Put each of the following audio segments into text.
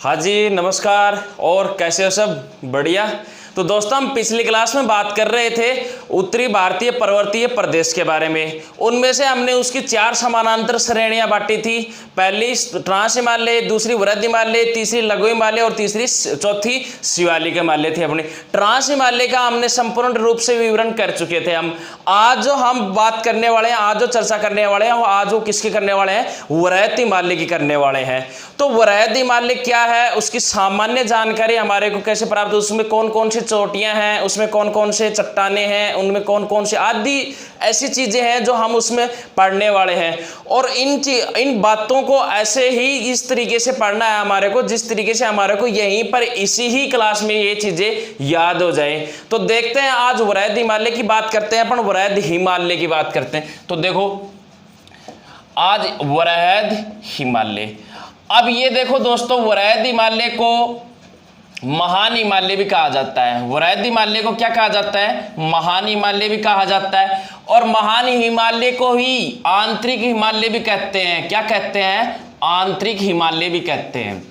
हाँ जी नमस्कार। और कैसे हो सब? बढ़िया। तो दोस्तों हम पिछली क्लास में बात कर रहे थे उत्तरी भारतीय पर्वतीय प्रदेश के बारे में। उनमें से हमने उसकी 4 समानांतर श्रेणियां बांटी थी। पहली ट्रांस हिमालय, दूसरी वृहद हिमालय, तीसरी लघु हिमालय और चौथी शिवालिक हिमालय थी। अपनी ट्रांस हिमालय का हमने संपूर्ण रूप से विवरण कर चुके थे। हम आज जो हम बात करने वाले हैं, आज जो चर्चा करने वाले हैं, आज वो किसकी करने वाले हैं? वृहद हिमालय की करने वाले हैं। तो वृहद हिमालय क्या है, उसकी सामान्य जानकारी हमारे को कैसे प्राप्त हो, उसमें कौन कौन सी चोटियां हैं, उसमें कौन कौन से चट्टानें हैं, उनमें कौन कौन से आदि ऐसी चीजें हैं जो हम उसमें पढ़ने वाले हैं। और इन बातों को ऐसे ही इस तरीके से पढ़ना है हमारे को, जिस तरीके से हमारे को यहीं पर इसी ही क्लास में ये चीजें याद हो जाए। तो देखते हैं आज वृहद हिमालय की बात करते हैं, अपन वृहद हिमालय की बात करते हैं। तो देखो आज वृहद हिमालय। अब ये देखो दोस्तों, वृहद हिमालय को महान हिमालय भी कहा जाता है। वृहद हिमालय को क्या कहा जाता है? महान हिमालय भी कहा जाता है। और महान हिमालय को ही आंतरिक हिमालय भी कहते हैं। क्या कहते हैं? आंतरिक हिमालय भी कहते हैं।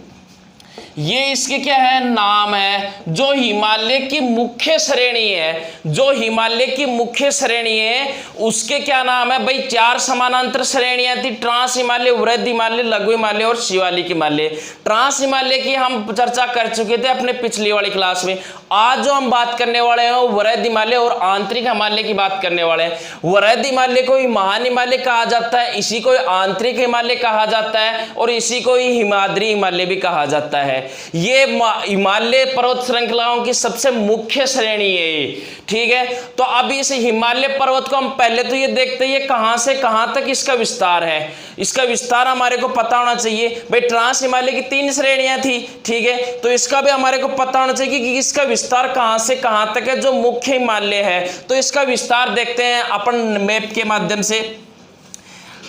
ये इसके क्या है? नाम है। जो हिमालय की मुख्य श्रेणी है, जो हिमालय की मुख्य श्रेणी है, उसके क्या नाम है भाई? 4 समानांतर श्रेणियां थी, ट्रांस हिमालय, वृहद हिमालय, लघु हिमालय और शिवालिक हिमालय। ट्रांस हिमालय की हम चर्चा कर चुके थे अपने पिछली वाली क्लास में। आज जो हम बात करने वाले हैं वो वृहद हिमालय और आंतरिक हिमालय की बात करने वाले हैं। वृहद हिमालय को ही महान हिमालय कहा जाता है, इसी को आंतरिक हिमालय कहा जाता है और इसी को ही हिमाद्री हिमालय भी कहा जाता है। ये हिमालय पर्वत श्रृंखलाओं की सबसे मुख्य श्रेणी है ये, ठीक है। तो अब इस हिमालय पर्वत को हम पहले तो ये देखते हैं कहां से कहां तक इसका विस्तार है। इसका विस्तार हमारे को पता होना चाहिए भाई। ट्रांस हिमालय की 3 श्रेणियां थी, ठीक है, तो इसका भी हमारे को पता होना चाहिए कि इसका विस्तार कहां से कहां तक है, जो मुख्य हिमालय है। तो इसका विस्तार देखते हैं अपन मैप के माध्यम से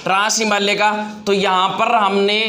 ट्रांस हिमालय का। तो यहां पर हमने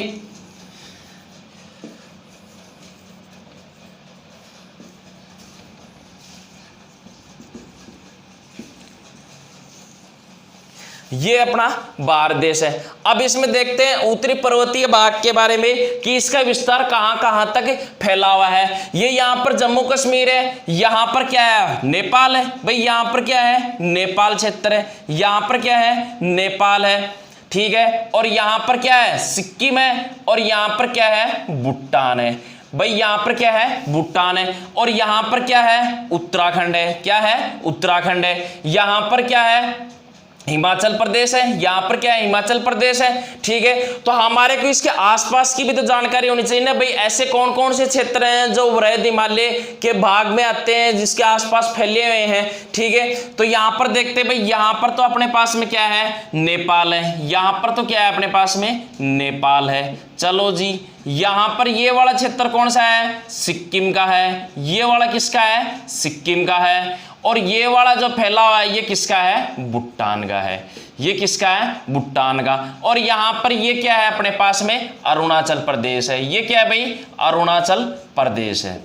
ये अपना भारत देश है। अब इसमें देखते हैं उत्तरी पर्वतीय भाग के बारे में कि इसका विस्तार कहां कहां तक फैला हुआ है। ये यहां पर जम्मू कश्मीर है, यहां पर क्या है? नेपाल है भाई। यहां पर क्या है? नेपाल क्षेत्र है। यहां पर क्या है? नेपाल है, ठीक है। और यहां पर क्या है? सिक्किम है। और यहां पर क्या है? भूटान है भाई। यहां पर क्या है? भूटान है। और यहां पर क्या है? उत्तराखंड है। क्या है? उत्तराखंड है। यहां पर क्या है? हिमाचल प्रदेश है। यहां पर क्या है? हिमाचल प्रदेश है, ठीक है। तो हमारे को इसके आसपास की भी तो जानकारी होनी चाहिए ना भाई। ऐसे कौन कौन से क्षेत्र हैं जो वृहद हिमालय के भाग में आते हैं, जिसके आसपास फैले हुए हैं, ठीक है। तो यहां पर देखते हैं भाई, यहां पर तो अपने पास में क्या है? नेपाल है। यहां पर तो क्या है? अपने पास में नेपाल है। चलो जी, यहां पर ये वाला क्षेत्र कौन सा है? सिक्किम का है। ये वाला किसका है? सिक्किम का है। और ये वाला जो फैला हुआ है ये किसका है? भूटान का है। ये किसका है? भूटान का। और यहां पर ये क्या है? अपने पास में अरुणाचल प्रदेश है। ये क्या है भाई? अरुणाचल प्रदेश है।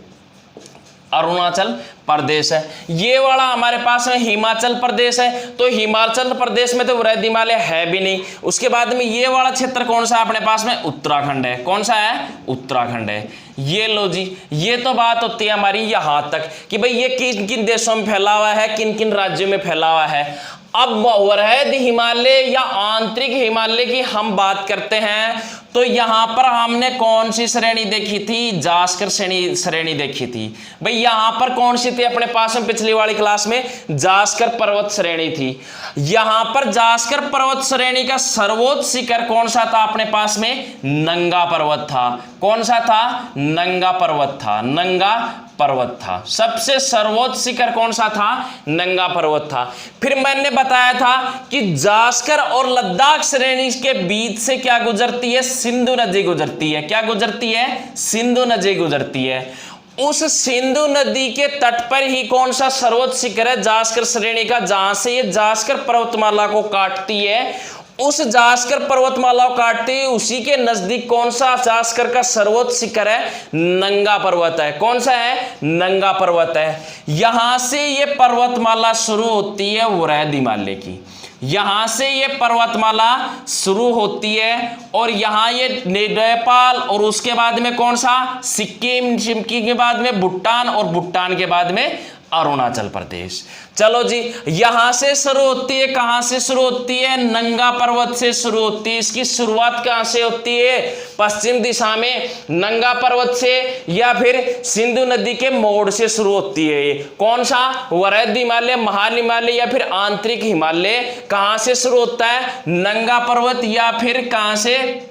अरुणाचल प्रदेश है। ये वाला हमारे पास में हिमाचल प्रदेश है। तो हिमाचल प्रदेश में तो वृहद हिमालय है भी नहीं। उसके बाद में ये वाला क्षेत्र कौन सा है अपने पास में? उत्तराखंड है। कौन सा है? उत्तराखंड है। ये लो जी, ये तो बात होती है हमारी यहां तक कि भाई ये किन किन देशों में फैला हुआ है, किन किन राज्यों में फैला हुआ है। अब वृहद हिमालय या आंतरिक हिमालय की हम बात करते हैं। तो यहां पर हमने कौन सी श्रेणी देखी थी? जास्कर श्रेणी देखी थी भाई। यहां पर कौन सी थी अपने पास में? पिछली वाली क्लास में जास्कर पर्वत श्रेणी थी। यहां पर जास्कर पर्वत श्रेणी का सर्वोच्च शिखर कौन सा था अपने पास में? नंगा पर्वत था। कौन सा था? नंगा पर्वत था। नंगा पर्वत था। सबसे सर्वोच्च शिखर कौन सा था? नंगा पर्वत था। फिर मैंने बताया था कि जास्कर और लद्दाख श्रेणी के बीच से क्या गुजरती है? सिंधु नदी गुजरती है। क्या गुजरती है? सिंधु नदी गुजरती है। उस सिंधु नदी के तट पर ही कौन सा सर्वोच्च शिखर है? जास्कर श्रेणी का, जहां से ये जास्कर पर्वतमाला को काटती है। उस जास्कर पर्वतमाला को काटते हुए उसी के नजदीक कौन सा जास्कर का सर्वोच्च शिखर है? नंगा पर्वत है। कौन सा है? नंगा पर्वत है। यहां से ये पर्वतमाला शुरू होती है वृहद हिमालय की। यहां से ये पर्वतमाला शुरू होती है और यहां ये नेपाल और उसके बाद में कौन सा सिक्किम, सिक्किम के बाद में भूटान और भूटान के बाद में अरुणाचल प्रदेश। चलो जी, यहां से शुरू होती है, कहां से शुरू होती है? नंगा पर्वत से शुरू होती है। इसकी शुरुआत कहां से होती है? पश्चिम दिशा में नंगा पर्वत से या फिर सिंधु नदी के मोड़ से शुरू होती है। ये कौन सा? वृहद हिमालय, महान हिमालय या फिर आंतरिक हिमालय। कहां से शुरू होता है? नंगा पर्वत या फिर कहां से?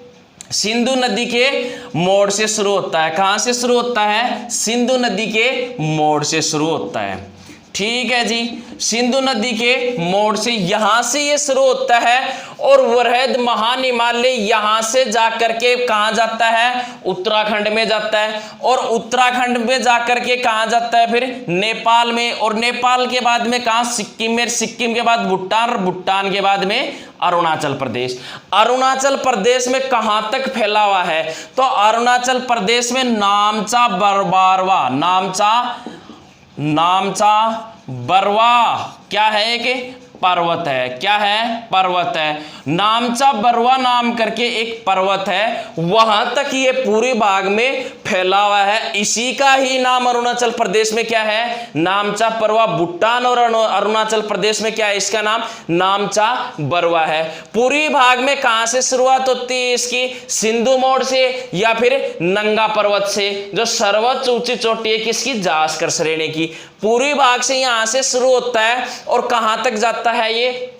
सिंधु नदी के मोड़ से शुरू होता है। कहां से शुरू होता है? सिंधु नदी के मोड़ से शुरू होता है। ठीक है जी, सिंधु नदी के मोड़ से यहां से ये शुरू होता है और वृहद महान हिमालय यहां से जाकर के कहां जाता है? उत्तराखंड में जाता है और उत्तराखंड में जाकर के कहां जाता है? फिर नेपाल में, और नेपाल के बाद में कहां? सिक्किम में, सिक्किम के बाद भूटान और भूटान के बाद में अरुणाचल प्रदेश। अरुणाचल प्रदेश में कहां तक फैला हुआ है? तो अरुणाचल प्रदेश में नामचा बरवा, नामचा बरवा क्या है? एक पर्वत है। क्या है? पर्वत है। नामचा बरवा नाम करके एक पर्वत है, वहां तक ये पूरे भाग में फैला हुआ है। इसी का ही नाम अरुणाचल प्रदेश में क्या है? नामचा बरवा। भूटान और अरुणाचल प्रदेश में क्या है? इसका नाम नामचा बरवा है। पूरी भाग में कहां से शुरुआत होती है इसकी? सिंधु मोड़ से या फिर नंगा पर्वत से, जो सर्वोच्च ऊंची चोटी है किसकी? जास्कर श्रेणी की। पूरी भाग से यहां से शुरू होता है और कहां तक जाता है? ये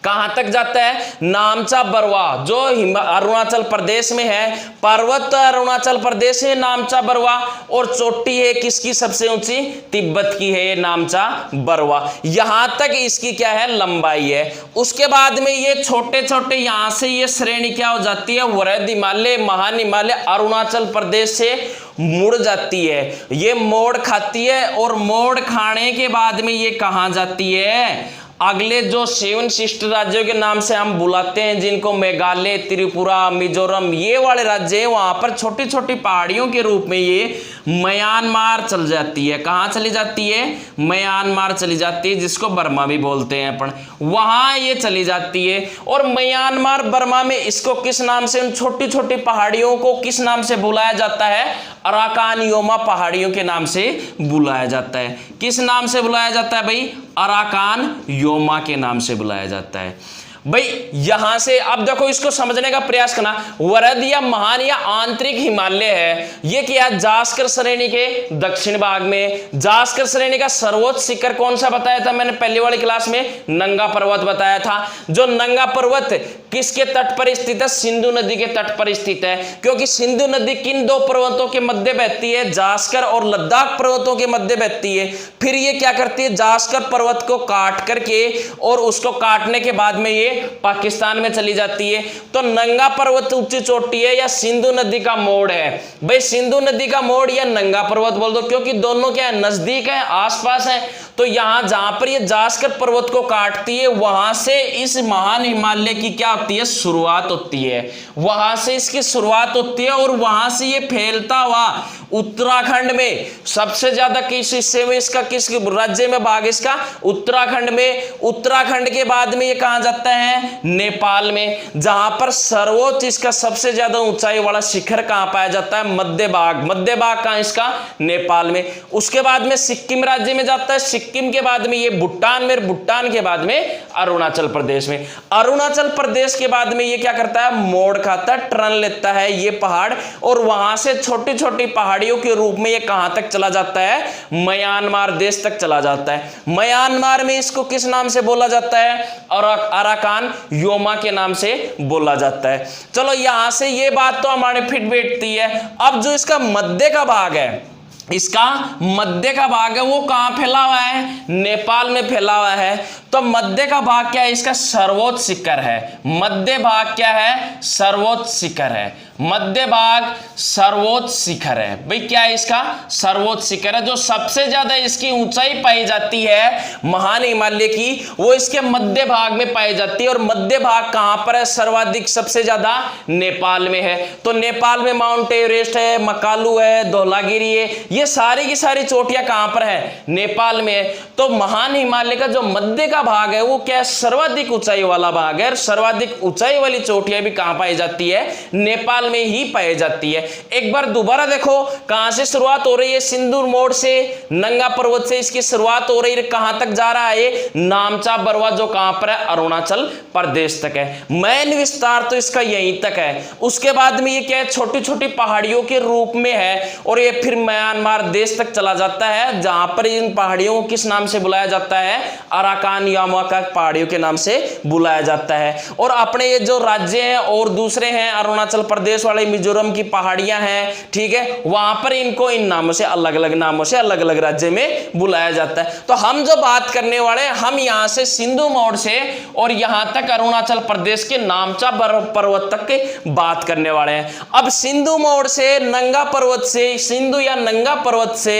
कहां तक जाता है? नामचा बरवा, जो अरुणाचल प्रदेश में है। पर्वत अरुणाचल प्रदेश है नामचा बरवा, और चोटी है किसकी सबसे ऊंची? तिब्बत की है ये नामचा बरवा। यहां तक इसकी क्या है? लंबाई है। उसके बाद में ये छोटे छोटे यहां से ये श्रेणी क्या हो जाती है? वृहद हिमालय, महान हिमालय अरुणाचल प्रदेश से मुड़ जाती है। ये मोड़ खाती है और मोड़ खाने के बाद में ये कहां जाती है? अगले जो 7 शिष्ट राज्यों के नाम से हम बुलाते हैं, जिनको मेघालय, त्रिपुरा, मिजोरम, ये वाले राज्य है, वहां पर छोटी छोटी पहाड़ियों के रूप में ये म्यांमार चल जाती है। कहां चली जाती है? म्यांमार चली जाती है, जिसको बर्मा भी बोलते हैं अपन। वहां ये चली जाती है और म्यांमार बर्मा में इसको किस नाम से, उन छोटी छोटी पहाड़ियों को किस नाम से बुलाया जाता है? अराकान योमा पहाड़ियों के नाम से बुलाया जाता है। किस नाम से बुलाया जाता है भाई? अराकान योमा के नाम से बुलाया जाता है। भाई यहां से अब देखो, इसको समझने का प्रयास करना। वृहद या महान या आंतरिक हिमालय है, ये क्या? जास्कर श्रेणी के दक्षिण भाग में। जास्कर श्रेणी का सर्वोच्च शिखर कौन सा बताया था मैंने पहले वाली क्लास में? नंगा पर्वत बताया था। जो नंगा पर्वत किसके तट पर स्थित है? सिंधु नदी के तट पर स्थित है, क्योंकि सिंधु नदी किन दो पर्वतों के मध्य बहती है? जास्कर और लद्दाख पर्वतों के मध्य बहती है। फिर ये क्या करती है? जास्कर पर्वत को काट करके, और उसको काटने के बाद में ये पाकिस्तान में चली जाती है। तो नंगा पर्वत ऊंची चोटी है या सिंधु नदी का मोड़ है? भाई सिंधु नदी का मोड़ या नंगा पर्वत बोल दो, क्योंकि दोनों क्या है? नजदीक है, आसपास है। तो यहां जहां पर ये जास्कर पर्वत को काटती है, वहां से इस महान हिमालय की क्या होती है? शुरुआत होती है। वहां से इसकी शुरुआत होती है और वहां से ये फैलता हुआ उत्तराखंड में सबसे ज्यादा किस हिस्से में इसका, किस राज्य में भाग इसका? उत्तराखंड में। उत्तराखंड के बाद में ये कहां जाता है? नेपाल में, जहां पर सर्वोच्च इसका सबसे ज्यादा ऊंचाई वाला शिखर कहां पाया जाता है? मध्य भाग। मध्य भाग कहां इसका? नेपाल में। उसके बाद में सिक्किम राज्य में जाता है। सिक्किम के बाद में ये भूटान में, भूटान के बाद में अरुणाचल प्रदेश में। अरुणाचल प्रदेश के बाद में ये क्या करता है? मोड़ खाता है, टर्न लेता है ये पहाड़, और वहां से छोटी छोटी पहाड़ियों के रूप में ये कहां तक चला जाता है? म्यांमार देश तक चला जाता है। म्यांमार में इसको किस नाम से बोला जाता है? अराकान योमा के नाम से बोला जाता है। चलो यहां से ये बात तो हमारे फिट बैठती है। अब जो इसका मध्य का भाग है, इसका मध्य का भाग है, वो कहां फैला हुआ है? नेपाल में फैला हुआ है। तो मध्य का भाग क्या है? इसका सर्वोच्च शिखर है। मध्य भाग क्या है? सर्वोच्च शिखर है। मध्य भाग सर्वोच्च शिखर है। भाई क्या है इसका? सर्वोच्च शिखर है। जो सबसे ज्यादा इसकी ऊंचाई पाई जाती है महान हिमालय की, वो इसके मध्य भाग में पाई जाती है। और मध्य भाग कहां पर है? सर्वाधिक सबसे ज्यादा नेपाल में है। तो नेपाल में माउंट एवरेस्ट है, मकालू है, धौलागिरी है, ये सारी की सारी चोटियां कहां पर है? नेपाल में है। तो महान हिमालय का जो मध्य का भाग है वो क्या है? सर्वाधिक ऊंचाई वाला भाग है। और सर्वाधिक ऊंचाई वाली चोटियां भी कहां पाई जाती है? नेपाल में ही पाई जाती है। एक बार दोबारा देखो कहां से शुरुआत हो रही है? सिंदूर मोड़ से, नंगा पर्वत से इसकी शुरुआत हो रही है। कहां तक जा रहा है? नामचा बरवा, जो कहां पर है? अरुणाचल प्रदेश तक है। मैन विस्तार तो इसका यहीं तक है। उसके बाद में ये क्या है? छोटी छोटी पहाड़ियों के रूप में है। और ये फिर म्यांमार देश तक चला जाता है, जहां पर इन पहाड़ियों को किस नाम से बुलाया जाता है? अराकान यामाका पहाड़ियों के नाम से बुलाया जाता है। और अपने ये जो राज्य हैं और दूसरे हैं, अरुणाचल प्रदेश वाले, मिजोरम की पहाड़ियां हैं, ठीक है, वहां पर इनको इन नामों से, अलग अलग नामों से अलग अलग राज्य में बुलाया जाता है। तो हम जो बात करने वाले हैं, हम यहां से सिंधु मोड़ से और यहां तक अरुणाचल प्रदेश के नामचा पर्वत तक की बात करने वाले हैं। अब सिंधु मोड़ से, नंगा पर्वत से, सिंधु या नंगा पर्वत से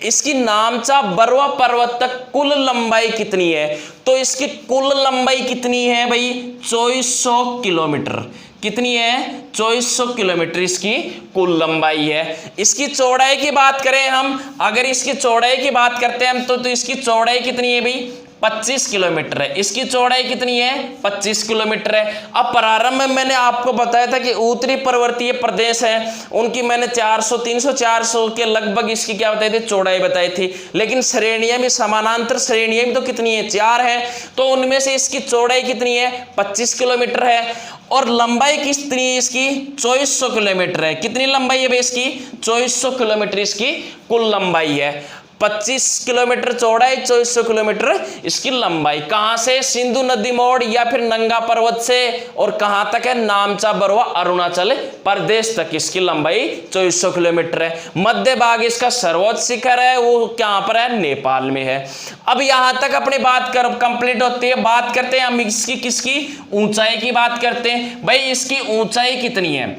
इसकी नामचा बरवा पर्वत तक कुल लंबाई कितनी है? तो इसकी कुल लंबाई कितनी है भाई? 2400 किलोमीटर। कितनी है? 2400 किलोमीटर इसकी कुल लंबाई है। इसकी चौड़ाई की बात करें हम, अगर इसकी चौड़ाई की बात करते हैं हम, तो इसकी चौड़ाई कितनी है भाई? 25 किलोमीटर है। इसकी चौड़ाई कितनी है? 25 किलोमीटर है। अब प्रारंभ में मैंने आपको बताया था कि उत्तरी पर्वतीय प्रदेश है, उनकी मैंने 400, 300, 400 के लगभग इसकी क्या बताई थी? चौड़ाई बताई थी। लेकिन श्रेणियां भी, समानांतर श्रेणियां भी तो कितनी है? 4 है। तो उनमें से इसकी चौड़ाई कितनी है? 25 किलोमीटर है। और लंबाई कितनी है इसकी? 2400 किलोमीटर है। कितनी लंबाई है भाई इसकी? 2400 किलोमीटर इसकी कुल लंबाई है। 25 किलोमीटर चौड़ाई, 2400 किलोमीटर इसकी लंबाई। कहां से? सिंधु नदी मोड़ या फिर नंगा पर्वत से, और कहां तक है? नामचा बरवा अरुणाचल प्रदेश तक इसकी लंबाई 2400 किलोमीटर है। मध्य भाग इसका सर्वोच्च शिखर है, वो कहां पर है? नेपाल में है। अब यहां तक अपनी बात कंप्लीट होती है। बात करते हैं हम इसकी किसकी? ऊंचाई की बात करते हैं। भाई इसकी ऊंचाई कितनी है?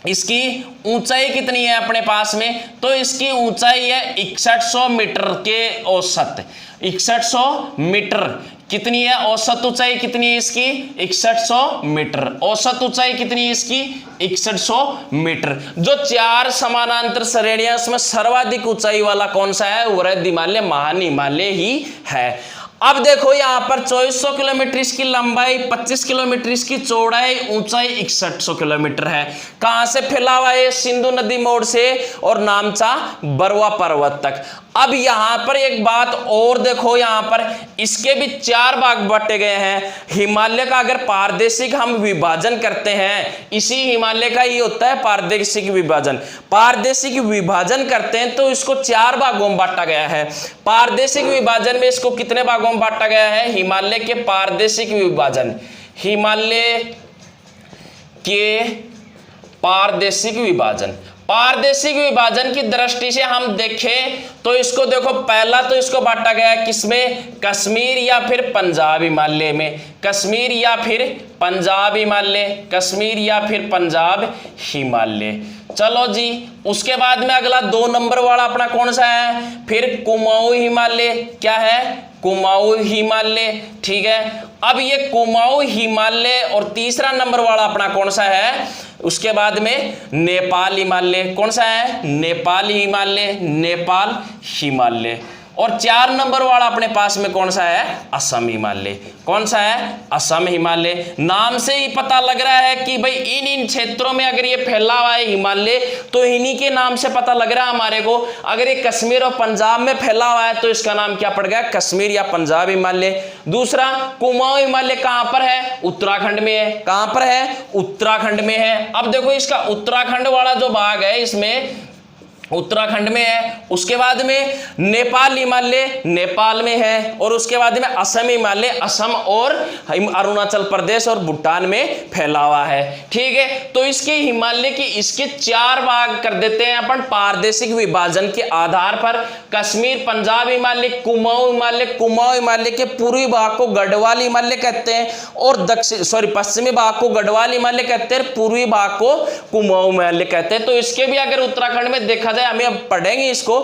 इसकी ऊंचाई कितनी है अपने पास में? तो इसकी ऊंचाई है 6100 मीटर के औसत। 6100 मीटर कितनी है? औसत ऊंचाई कितनी है इसकी? 6100 मीटर। औसत ऊंचाई कितनी है इसकी? 6100 मीटर। जो 4 समानांतर श्रेणियां, उसमें सर्वाधिक ऊंचाई वाला कौन सा है? वृहद हिमालय, महान हिमालय ही है। अब देखो यहां पर 2400 किलोमीटर इसकी लंबाई, 25 किलोमीटर इसकी चौड़ाई, ऊंचाई 6100 किलोमीटर है। कहां से फैला हुआ है? सिंधु नदी मोड़ से और नामचा बरवा पर्वत तक। अब यहां पर एक बात और देखो, यहां पर इसके भी 4 भाग बांटे गए हैं। हिमालय का अगर पारदेशिक हम विभाजन करते हैं, इसी हिमालय का ही होता है पारदेशिक विभाजन। पारदेशिक विभाजन करते हैं तो इसको 4 भागों में बांटा गया है। पारदेशिक विभाजन में इसको कितने भागों में बांटा गया है? हिमालय के पारदेशिक विभाजन, हिमालय के पारदेशिक विभाजन। पारदेशिक विभाजन की दृष्टि से हम देखें तो इसको देखो, पहला तो इसको बांटा गया है किसमें? कश्मीर या फिर पंजाब हिमालय में। कश्मीर या फिर पंजाब हिमालय, कश्मीर या फिर पंजाब हिमालय। चलो जी, उसके बाद में अगला 2 नंबर वाला अपना कौन सा है? फिर कुमाऊं हिमालय। क्या है? कुमाऊं हिमालय। ठीक है, अब ये कुमाऊं हिमालय और तीसरा नंबर वाला अपना कौन सा है? उसके बाद में नेपाल हिमालय। कौन सा है? नेपाल हिमालय, नेपाल हिमालय। और 4 नंबर वाला अपने पास में कौन सा है? असम हिमालय। कौन सा है? असम हिमालय। नाम से ही पता लग रहा है कि भाई इन क्षेत्रों में अगर ये फैला हुआ है हिमालय, तो इन्हीं के नाम से पता लग रहा है हमारे को। अगर ये कश्मीर और पंजाब में फैला हुआ है तो इसका नाम क्या पड़ गया? कश्मीर या पंजाब हिमालय। दूसरा, कुमाऊं हिमालय कहां पर है? उत्तराखंड में है। कहां पर है? उत्तराखंड में है। अब देखो इसका उत्तराखंड वाला जो भाग है, इसमें उत्तराखंड में है। उसके बाद में नेपाल हिमालय नेपाल में है, और उसके बाद में असम हिमालय असम और अरुणाचल प्रदेश और भूटान में फैला हुआ है। ठीक है, तो इसके हिमालय की इसके 4 भाग कर देते हैं अपन पारदेशिक विभाजन के आधार पर। कश्मीर, पंजाब हिमालय, कुमाऊं हिमालय के पूर्वी भाग को गढ़वाल हिमालय कहते हैं, और पश्चिमी भाग को गढ़वाल हिमालय कहते हैं, पूर्वी भाग को कुमाऊं हिमालय कहते हैं। तो इसके भी अगर उत्तराखंड में देखा जाए, हमें अब पढ़ेंगे इसको,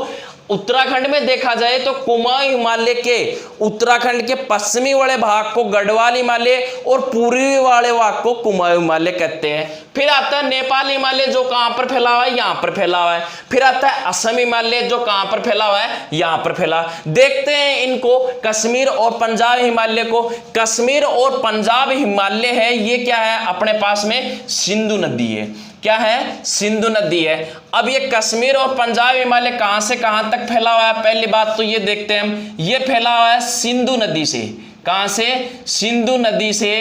उत्तराखंड में देखा जाए तो कुमाऊं हिमालय के उत्तराखंड के पश्चिमी वाले भाग को गढ़वाल हिमालय और पूर्वी वाले भाग को कुमाऊं हिमालय कहते हैं। फिर आता है नेपाल हिमालय, जो कहां पर फैला हुआ है, यहां पर फैला हुआ है। फिर आता है असम हिमालय, जो कहां पर फैला हुआ है, यहां पर फैला। देखते हैं इनको, कश्मीर और पंजाब हिमालय को। कश्मीर और पंजाब हिमालय है, ये क्या है अपने पास में, सिंधु नदी है। क्या है, सिंधु नदी है। अब ये कश्मीर और पंजाब हिमालय कहां से कहां तक फैला हुआ है, पहली बात तो ये देखते हैं हम। ये फैला हुआ है सिंधु नदी से। कहां से, सिंधु नदी से।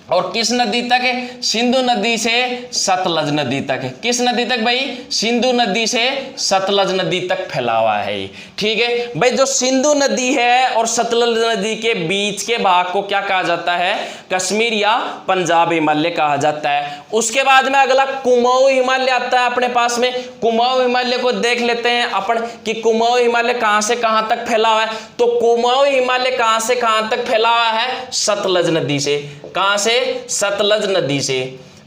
और किस नदी तक है, सिंधु नदी से सतलज नदी तक है। किस नदी तक भाई, सिंधु नदी से सतलज नदी तक फैला हुआ है। ठीक है भाई, जो सिंधु नदी है और सतलज नदी के बीच के भाग को क्या कहा जाता है, कश्मीर या पंजाब हिमालय कहा जाता है। उसके बाद में अगला कुमाऊं हिमालय आता है अपने पास में। कुमाऊं हिमालय को देख लेते हैं अपन कि कुमाऊं हिमालय कहां से कहां तक फैला हुआ है। तो कुमाऊं हिमालय कहां से कहां तक फैला हुआ है, सतलज नदी से। कहां से, सतलज नदी से।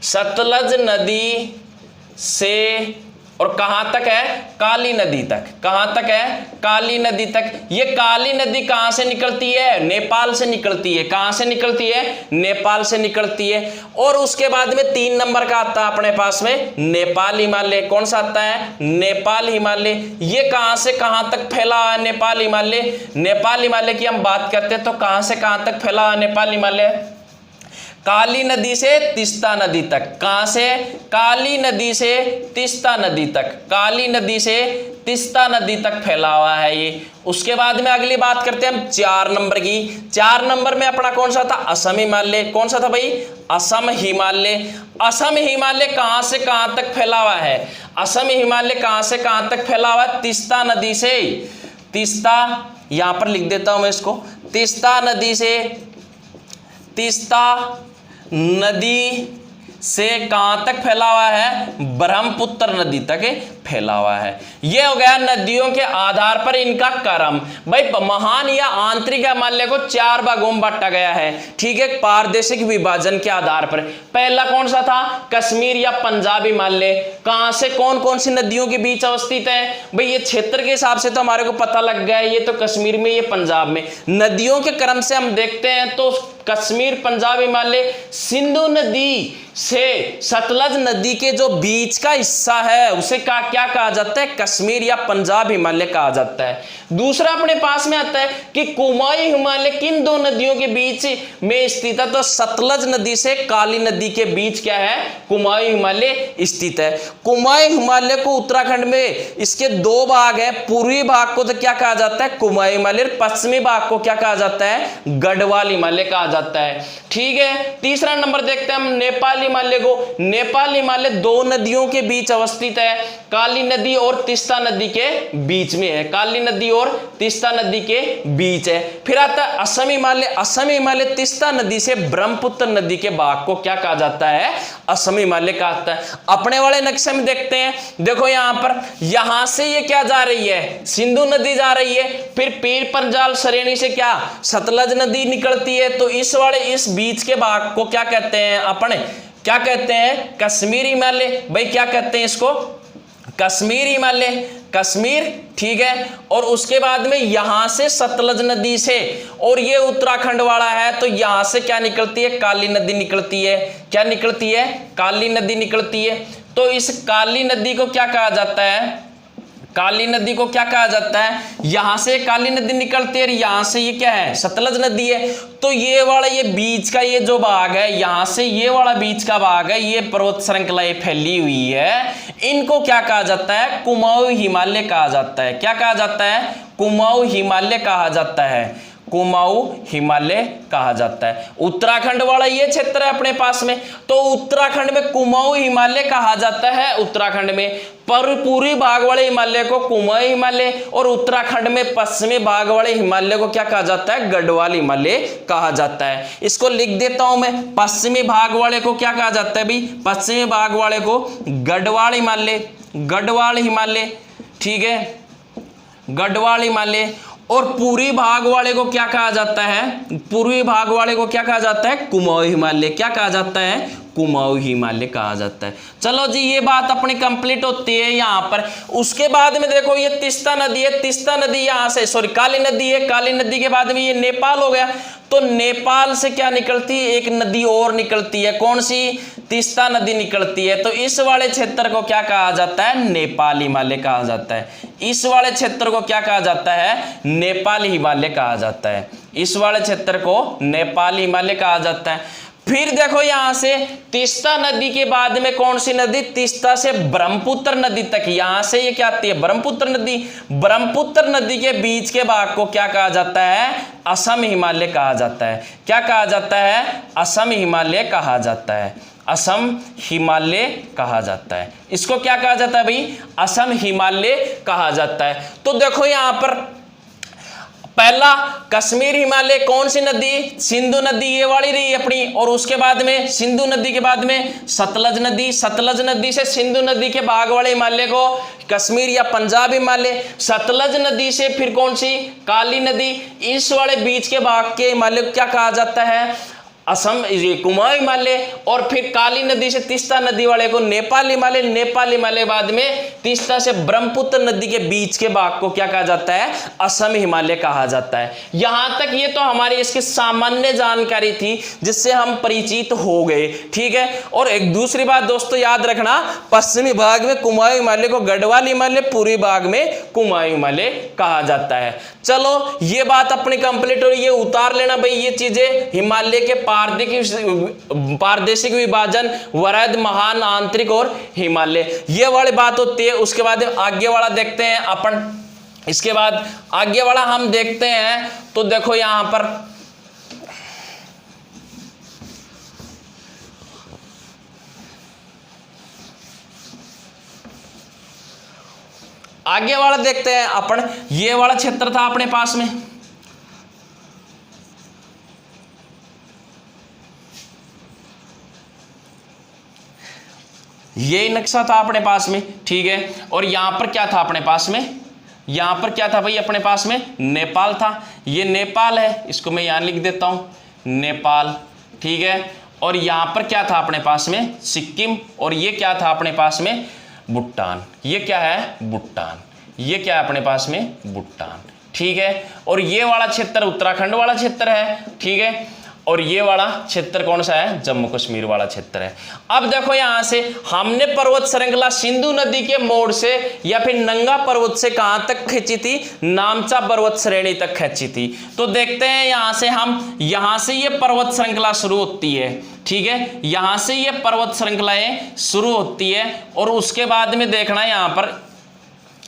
सतलज नदी से और कहां तक है, काली नदी तक। कहां तक है, काली नदी तक। ये काली नदी कहां से निकलती है, नेपाल से निकलती है। कहां से निकलती है, नेपाल से निकलती है। और उसके बाद में 3 नंबर का आता है अपने पास में नेपाल हिमालय। कौन सा आता है, नेपाल हिमालय। ये कहां से कहां तक फैला हुआ है, नेपाल हिमालय। नेपाल हिमालय की हम बात करते हैं तो कहां से कहां तक फैला हुआ है नेपाल हिमालय, काली नदी से तीस्ता नदी तक। कहां से, काली नदी से तीस्ता नदी तक। काली नदी से तीस्ता नदी तक फैला हुआ है ये। उसके बाद में अगली बात करते हैं हम 4 नंबर की। 4 नंबर में अपना कौन सा था, असम हिमालय। कौन सा था भाई, असम हिमालय। असम हिमालय कहां से कहां तक फैला हुआ है, असम हिमालय कहां से कहां तक फैला हुआ है, तीस्ता नदी से। तीस्ता, यहां पर लिख देता हूं मैं इसको, तीस्ता नदी से, तीस्ता नदी से कहां तक फैला हुआ है, ब्रह्मपुत्र नदी तक फैला हुआ है। यह हो गया नदियों के आधार पर इनका क्रम। भाई महान या आंतरिक हिमालय को 4 भागों में बांटा गया है। ठीक है, पारदेशिक विभाजन के आधार पर। पहला कौन सा था, कश्मीर या पंजाब हिमालय। कहां से कौन कौन सी नदियों के बीच अवस्थित है, भाई ये क्षेत्र के हिसाब से तो हमारे को पता लग गया है, ये तो कश्मीर में, ये पंजाब में। नदियों के क्रम से हम देखते हैं तो कश्मीर, पंजाब हिमालय, सिंधु नदी से सतलज नदी के जो बीच का हिस्सा है उसे क्या कहा जाता है, कश्मीर या पंजाब हिमालय कहा जाता है। दूसरा अपने पास में आता है कि कुमाऊं हिमालय किन 2 नदियों के बीच में स्थित है, तो सतलज नदी से काली नदी के बीच क्या है, कुमाऊं हिमालय स्थित है। कुमाऊं हिमालय को उत्तराखंड में इसके 2 भाग है। पूर्वी भाग को तो क्या कहा जाता है, कुमाऊं हिमालय। पश्चिमी भाग को क्या कहा जाता है, गढ़वाल हिमालय कहा जाता है। ठीक है, तीसरा नंबर देखते हैं हम नेपाल हिमालय को। नेपाल हिमालय 2 नदियों के बीच अवस्थित है, काली नदी और तीस्ता नदी के बीच में है। काली नदी और तीस्ता नदी के बीच है। फिर आता है असम हिमालय। असम हिमालय तीस्ता नदी से ब्रह्मपुत्र नदी के भाग को क्या कहा जाता है, असम हिमालय कहा जाता है। अपने वाले नक्शे में देखते हैं, देखो यहां पर, यहां से ये क्या जा रही है, सिंधु नदी जा रही है। फिर पीर पंजाल श्रेणी से क्या, सतलज नदी निकलती है। तो इस वाले इस बीच के भाग को क्या कहते हैं अपने, क्या कहते हैं, कश्मीर हिमालय। भाई क्या कहते हैं इसको, कश्मीर हिमालय, कश्मीर। ठीक है, और उसके बाद में यहां से सतलज नदी से, और ये उत्तराखंड वाला है तो यहां से क्या निकलती है, काली नदी निकलती है। क्या निकलती है, काली नदी निकलती है। तो इस काली नदी को क्या कहा जाता है, काली नदी को क्या कहा जाता है, यहां से काली नदी निकलती है, यहां से ये क्या है, सतलज नदी है। तो ये वाला, ये बीच का ये जो भाग है, यहां से ये वाला बीच का भाग है, ये पर्वत श्रृंखला ये फैली हुई है, इनको क्या कहा जाता है, कुमाऊं हिमालय कहा जाता है। क्या कहा जाता है, कुमाऊं हिमालय कहा जाता है। कुमाऊं हिमालय कहा जाता है। उत्तराखंड वाला ये क्षेत्र है अपने पास में, तो उत्तराखंड में कुमाऊं हिमालय कहा जाता है उत्तराखंड में। पर पूर्वी भाग वाले हिमालय को कुमाऊं हिमालय, और उत्तराखंड में पश्चिमी भाग वाले हिमालय को क्या कहा जाता है? गढ़वाल हिमालय कहा जाता है। इसको लिख देता हूं मैं, पश्चिमी भाग वाले को क्या कहा जाता है भाई? पश्चिमी भाग वाले को गढ़वाल हिमालय, गढ़वाल हिमालय, ठीक है, गढ़वाल हिमालय। और पूर्वी भाग वाले को क्या कहा जाता है? पूर्वी भाग वाले को क्या कहा जाता है? कुमाऊं हिमालय। क्या कहा जाता है? कुमाऊं हिमालय कहा जाता है। चलो जी, ये बात अपनी कंप्लीट होती है यहाँ पर। उसके बाद में देखो ये तीस्ता नदी है, तीस्ता नदी यहाँ से, सॉरी काली नदी है, काली नदी के बाद में ये नेपाल हो गया। तो नेपाल से क्या निकलती है? एक नदी और निकलती है, कौन सी? तीस्ता नदी निकलती है। तो इस वाले क्षेत्र को क्या कहा जाता है? नेपाल हिमालय कहा जाता है। इस वाले क्षेत्र को क्या कहा जाता है? नेपाल हिमालय कहा जाता है। इस वाले क्षेत्र को नेपाल हिमालय कहा जाता है। फिर देखो यहां से तीस्ता नदी के बाद में कौन सी नदी? तीस्ता से ब्रह्मपुत्र नदी तक, यहां से ये क्या आती है? ब्रह्मपुत्र नदी। ब्रह्मपुत्र नदी के बीच के भाग को क्या कहा जाता है? असम हिमालय कहा जाता है। क्या कहा जाता है? असम हिमालय कहा जाता है। असम हिमालय कहा जाता है। इसको क्या कहा जाता है भाई? असम हिमालय कहा जाता है। तो देखो यहां पर पहला कश्मीर हिमालय, कौन सी नदी? सिंधु नदी, ये वाली रही अपनी। और उसके बाद में सिंधु नदी के बाद में सतलज नदी, सतलज नदी से सिंधु नदी के भाग वाले हिमालय को कश्मीर या पंजाब हिमालय। सतलज नदी से फिर कौन सी? काली नदी। इस वाले बीच के भाग के हिमालय को क्या कहा जाता है? असम, कुमाऊं हिमालय। और फिर काली नदी से तीस्ता नदी वाले को नेपाल हिमालय। नेपाल हिमालय बाद में तीस्ता से ब्रह्मपुत्र नदी के बीच के भाग को क्या कहा जाता है? असम हिमालय कहा जाता है। यहां तक ये तो हमारी इसकी सामान्य जानकारी थी जिससे हम परिचित हो गए, ठीक है। और एक दूसरी बात दोस्तों याद रखना, पश्चिमी भाग में कुमाऊं हिमालय को गढ़वाल हिमालय, पूर्वी भाग में कुमाऊं हिमालय कहा जाता है। चलो ये बात अपनी कंप्लीट हो रही है, उतार लेना भाई ये चीजें। हिमालय के पारदेशिक विभाजन, वृहद, महान, आंतरिक और हिमालय, ये वाली बात होती है। उसके बाद आगे वाला देखते हैं अपन। इसके बाद आगे वाला हम देखते हैं तो देखो यहां पर आगे वाला देखते हैं अपन। ये वाला क्षेत्र था अपने पास में, ये नक्शा था अपने पास में, ठीक है। और यहां पर क्या था अपने पास में? यहां पर क्या था भाई अपने पास में? नेपाल था। ये नेपाल है, इसको मैं यहां लिख देता हूं, नेपाल, ठीक है। और यहां पर क्या था अपने पास में? सिक्किम। और ये क्या था अपने पास में? भूटान। ये क्या है? भूटान। ये क्या है अपने पास में? भूटान, ठीक है। और ये वाला क्षेत्र उत्तराखंड वाला क्षेत्र है, ठीक है। और ये वाला क्षेत्र कौन सा है? जम्मू कश्मीर वाला क्षेत्र है। अब देखो यहां से हमने पर्वत श्रृंखला सिंधु नदी के मोड़ से या फिर नंगा पर्वत से कहां तक खींची थी? नामचा पर्वत श्रेणी तक खींची थी। तो देखते हैं यहां से हम, यहां से ये पर्वत श्रृंखला शुरू होती है, ठीक है। यहां से ये पर्वत श्रृंखलाएं शुरू होती है और उसके बाद में देखना यहां पर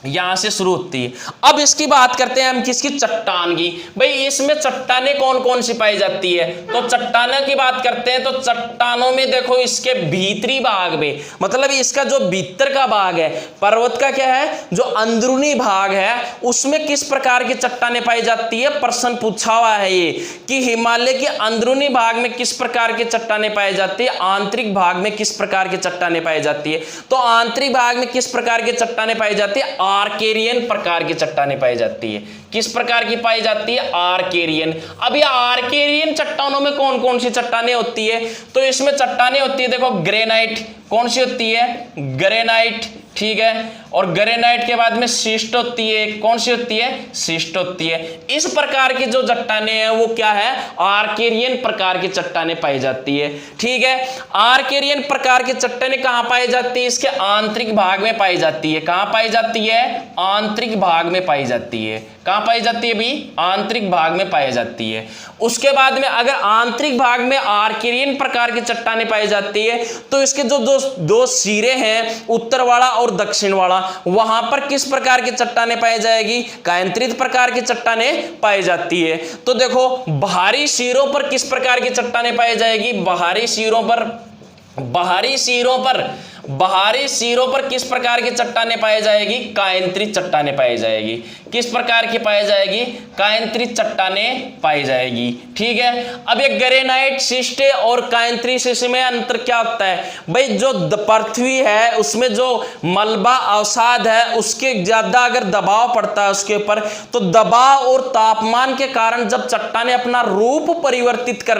यहां से शुरू होती है। अब इसकी बात करते हैं हम किसकी? चट्टान की। भाई इसमें चट्टानें कौन कौन सी पाई जाती है? तो चट्टानों की बात करते हैं तो चट्टानों में देखो इसके भीतरी भाग में, मतलब इसका जो भीतर का भाग है पर्वत का, क्या है जो अंदरूनी भाग है, उसमें किस प्रकार की चट्टानें पाई जाती है? प्रश्न पूछा हुआ है ये कि हिमालय के अंदरूनी भाग में किस प्रकार की चट्टानें पाई जाती है, आंतरिक भाग में किस प्रकार की चट्टानें पाई जाती है। तो आंतरिक भाग में किस प्रकार की चट्टानें पाई जाती है? आर्केरियन प्रकार की चट्टानें पाई जाती है। किस प्रकार की पाई जाती है? आर्केरियन। अब ये आर्केरियन चट्टानों में कौन कौन सी चट्टानें होती है? तो इसमें चट्टानें होती है देखो ग्रेनाइट। कौन सी होती है? ग्रेनाइट, ठीक है। और ग्रेनाइट के बाद में शिस्ट होती है। कौन सी होती है? शिस्ट होती है। इस प्रकार की जो चट्टानें हैं वो क्या है? आर्केरियन प्रकार की चट्टानें पाई जाती है, ठीक है। आर्केरियन प्रकार की चट्टानें कहां पाई जाती है? इसके आंतरिक भाग में पाई जाती है। कहां पाई जाती है? आंतरिक भाग में पाई जाती है। कहां पाई जाती है भी? आंतरिक भाग में पाई जाती है। उसके बाद में अगर आंतरिक भाग में आर्केरियन प्रकार की चट्टानें पाई जाती है तो इसके जो दो सिरे हैं, उत्तर वाला और दक्षिण वाला, वहां पर किस प्रकार की चट्टानें पाई जाएगी? कायंत्रित प्रकार की चट्टानें पाई जाती है। तो देखो बाहरी सिरों पर किस प्रकार की चट्टानें पाई जाएगी? बाहरी सिरों पर किस प्रकार की चट्टानें पाई जाएगी? कायंत्रित चट्टानें पाई जाएगी। किस प्रकार की पाई जाएगी? कायंत्रित चट्टानें पाई जाएगी। ठीक है, अब ये ग्रेनाइट शिस्ट और कायंत्रित शिस्ट में अंतर क्या होता है भाई? जो पृथ्वी है उसमें जो मलबा अवसाद है उसके ज्यादा अगर दबाव पड़ता है उसके ऊपर, तो दबाव और तापमान के कारण जब चट्टानें अपना रूप परिवर्तित कर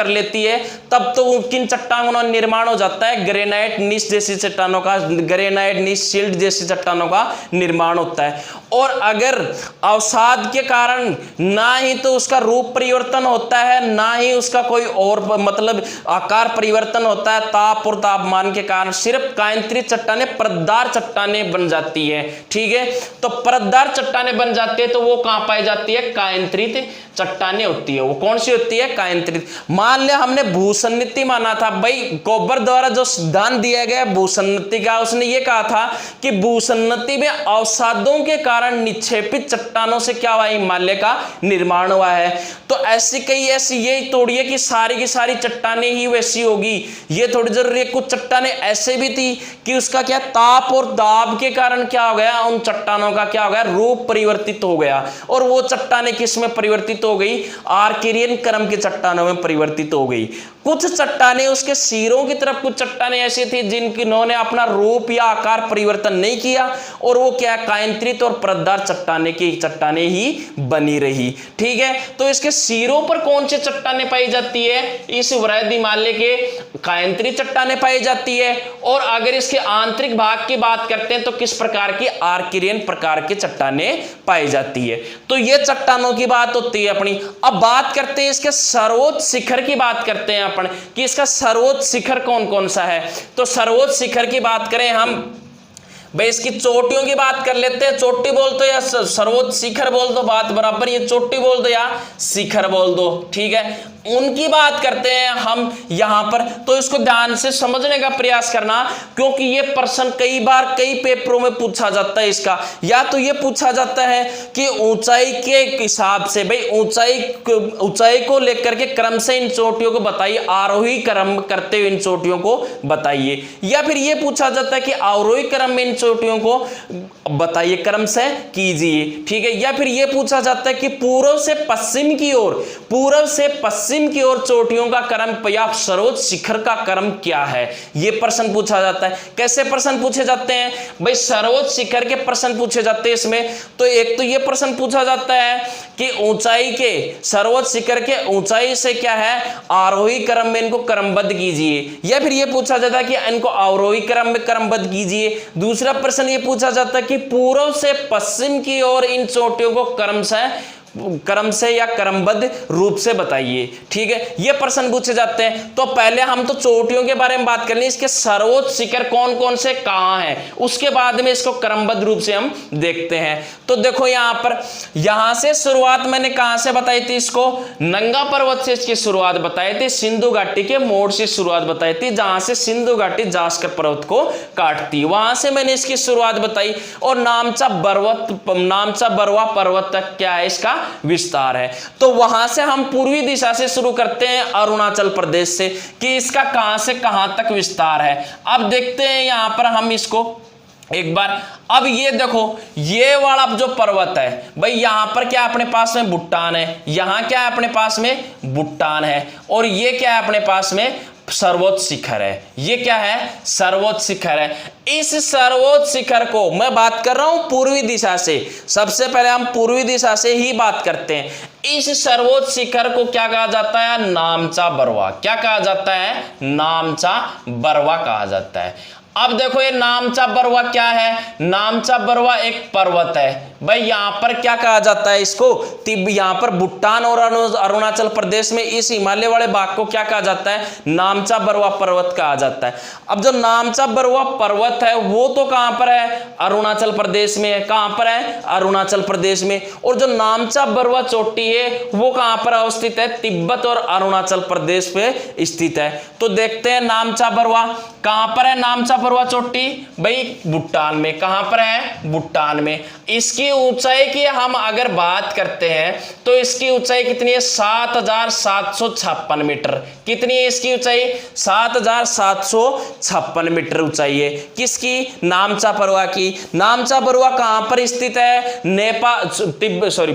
लेती है, तब तो किन चट्टानों का निर्माण हो जाता है? ग्रेनाइट नीस जैसी चट्टानों का, ग्रेनाइट नीस शिल्ड जैसी चट्टानों का निर्माण होता है। और अगर अवसाद के कारण ना ही तो उसका रूप परिवर्तन होता है, ना ही उसका कोई और मतलब आकार परिवर्तन होता है, ताप और तापमान के कारण सिर्फ कायंत्रित चट्टानें परतदार चट्टानें बन जाती है। ठीक है, तो परतदार चट्टानें बन जाती है तो वो कहां पाई जाती है? कायंत्रित चट्टानें होती है। वो कौन सी होती है? कायंत्रित। मान लिया हमने भूसन्निधि माना था भाई, कोबर द्वारा जो सिद्धांत दिया गया भूसन्निधि का, उसने ये कहा था कि भूसन्निधि में अवसादों के कारण निक्षेपित चट्टानों से क्या हुआ? हिमालय का निर्माण हुआ है। तो ऐसी कई ऐसी, ये थोड़ी है कि सारी की सारी चट्टानें ही वैसी होगी, ये थोड़ी जरूरी है। कुछ चट्टानें ऐसे भी थी कि उसका क्या ताप और दाब के कारण क्या हो गया? उन चट्टानों का क्या हो गया? रूप परिवर्तित हो गया। और वो चट्टानें किस में परिवर्तित हो गई? आर्कियन क्रम की चट्टानों में परिवर्तित हो गई। कुछ चट्टानें उसके सिरों की तरफ, कुछ चट्टानें ऐसी थी जिन्होंने अपना रूप या आकार परिवर्तन नहीं किया, और वो क्या? कायंत्रित और परतदार चट्टानें ही बनी रही। ठीक है, तो इसके सिरों पर कौन सी चट्टानें पाई जाती है? इस वृहद हिमालय के कायंत्रित चट्टानें पाई जाती है। और अगर इसके आंतरिक भाग की बात करते हैं तो किस प्रकार की? आर्कियन प्रकार की चट्टानें पाई जाती है। तो ये चट्टानों की बात होती है अपनी। अब बात करते हैं इसके सर्वोच्च शिखर की, बात करते हैं अपन कि इसका सर्वोच्च शिखर कौन कौन सा है। तो सर्वोच्च शिखर की बात करें हम भाई, इसकी चोटियों की बात कर लेते हैं। चोटी बोल दो या सर्वोच्च शिखर बोल दो, बात बराबर। ये चोटी बोल दो या शिखर बोल दो, ठीक है, उनकी बात करते हैं हम यहां पर। तो इसको ध्यान से समझने का प्रयास करना, क्योंकि ये प्रश्न कई बार कई पेपरों में पूछा जाता है इसका। या तो ये पूछा जाता है कि ऊंचाई के हिसाब से, भाई ऊंचाई को लेकर के क्रम से इन चोटियों को बताइए, आरोही क्रम करते हुए इन चोटियों को बताइए। या फिर ये पूछा जाता है कि अवरोही क्रम में इन चोटियों को बताइए, क्रम से कीजिए। ठीक है, या फिर ये पूछा जाता है कि पूर्व से पश्चिम की ओर चोटियों का क्रम या सर्वोच्च शिखर का क्रम क्या है, यह प्रश्न पूछा जाता है। कैसे प्रश्न पूछे जाते हैं भाई? सर्वोच्च शिखर के प्रश्न पूछे जाते हैं इसमें। तो एक तो यह प्रश्न पूछा जाता है कि ऊंचाई के, सर्वोच्च शिखर के ऊंचाई से क्या है? आरोही क्रम में इनको क्रमबद्ध कीजिए। या फिर यह पूछा जाता है कि इनको अवरोही क्रम में क्रमबद्ध कीजिए। दूसरा प्रश्न यह पूछा जाता है कि पूर्व से पश्चिम की ओर इन चोटियों को क्रम से या क्रमबद्ध रूप से बताइए। ठीक है, ये प्रश्न पूछे जाते हैं। तो पहले हम तो चोटियों के बारे में बात कर लें, इसके सर्वोच्च शिखर कौन कौन से कहां हैं, उसके बाद में इसको क्रमबद्ध रूप से हम देखते हैं। तो देखो यहां से शुरुआत मैंने कहां से बताई थी? इसको नंगा पर्वत से इसकी शुरुआत बताई थी, सिंधु घाटी के मोड़ से शुरुआत बताई थी, जहां से सिंधु घाटी जास्कर पर्वत को काटती, वहां से मैंने इसकी शुरुआत बताई। और नामचा बरवा पर्वत तक क्या है? इसका विस्तार है। तो वहां से हम पूर्वी दिशा से शुरू करते हैं, अरुणाचल प्रदेश से, कि इसका कहां से कहां तक विस्तार है। अब देखते हैं यहां पर हम इसको एक बार। अब ये देखो, ये वाला जो पर्वत है भाई, यहां पर क्या अपने पास में भूटान है, यहां क्या है अपने पास में? भूटान है। और ये क्या है अपने पास में? सर्वोच्च शिखर है। ये क्या है? सर्वोच्च शिखर है। इस सर्वोच्च शिखर को मैं बात कर रहा हूं पूर्वी दिशा से, सबसे पहले हम पूर्वी दिशा से ही बात करते हैं। इस सर्वोच्च शिखर को क्या कहा जाता है? नामचा बरवा। क्या कहा जाता है? नामचा बरवा कहा जाता है। अब देखो ये नामचा बरवा क्या है? नामचा बरवा एक पर्वत है। भाई यहाँ पर क्या कहा जाता है इसको, यहाँ पर भूटान और अरुणाचल प्रदेश में इस हिमालय वाले भाग को क्या कहा जाता है, नामचा बरुआ पर्वत कहा जाता है। अब जो नामचा बरुआ पर्वत है वो तो कहां पर है, अरुणाचल प्रदेश में है। कहां पर है, अरुणाचल प्रदेश में। और जो नामचा बरुआ चोटी है वो कहां पर अवस्थित है, तिब्बत और अरुणाचल प्रदेश पे स्थित है। तो देखते हैं नामचा बरुआ कहां पर है, नामचा बरुआ चोटी भाई भूटान में। कहां पर है, भूटान में। इसकी ऊंचाई की हम अगर बात करते हैं तो इसकी ऊंचाई कितनी है, 7,756 मीटर। कितनी है इसकी ऊंचाई, 7,756 मीटर ऊंचाई है। किसकी, नामचा बरुआ की। नामचा बरुआ कहां पर स्थित है,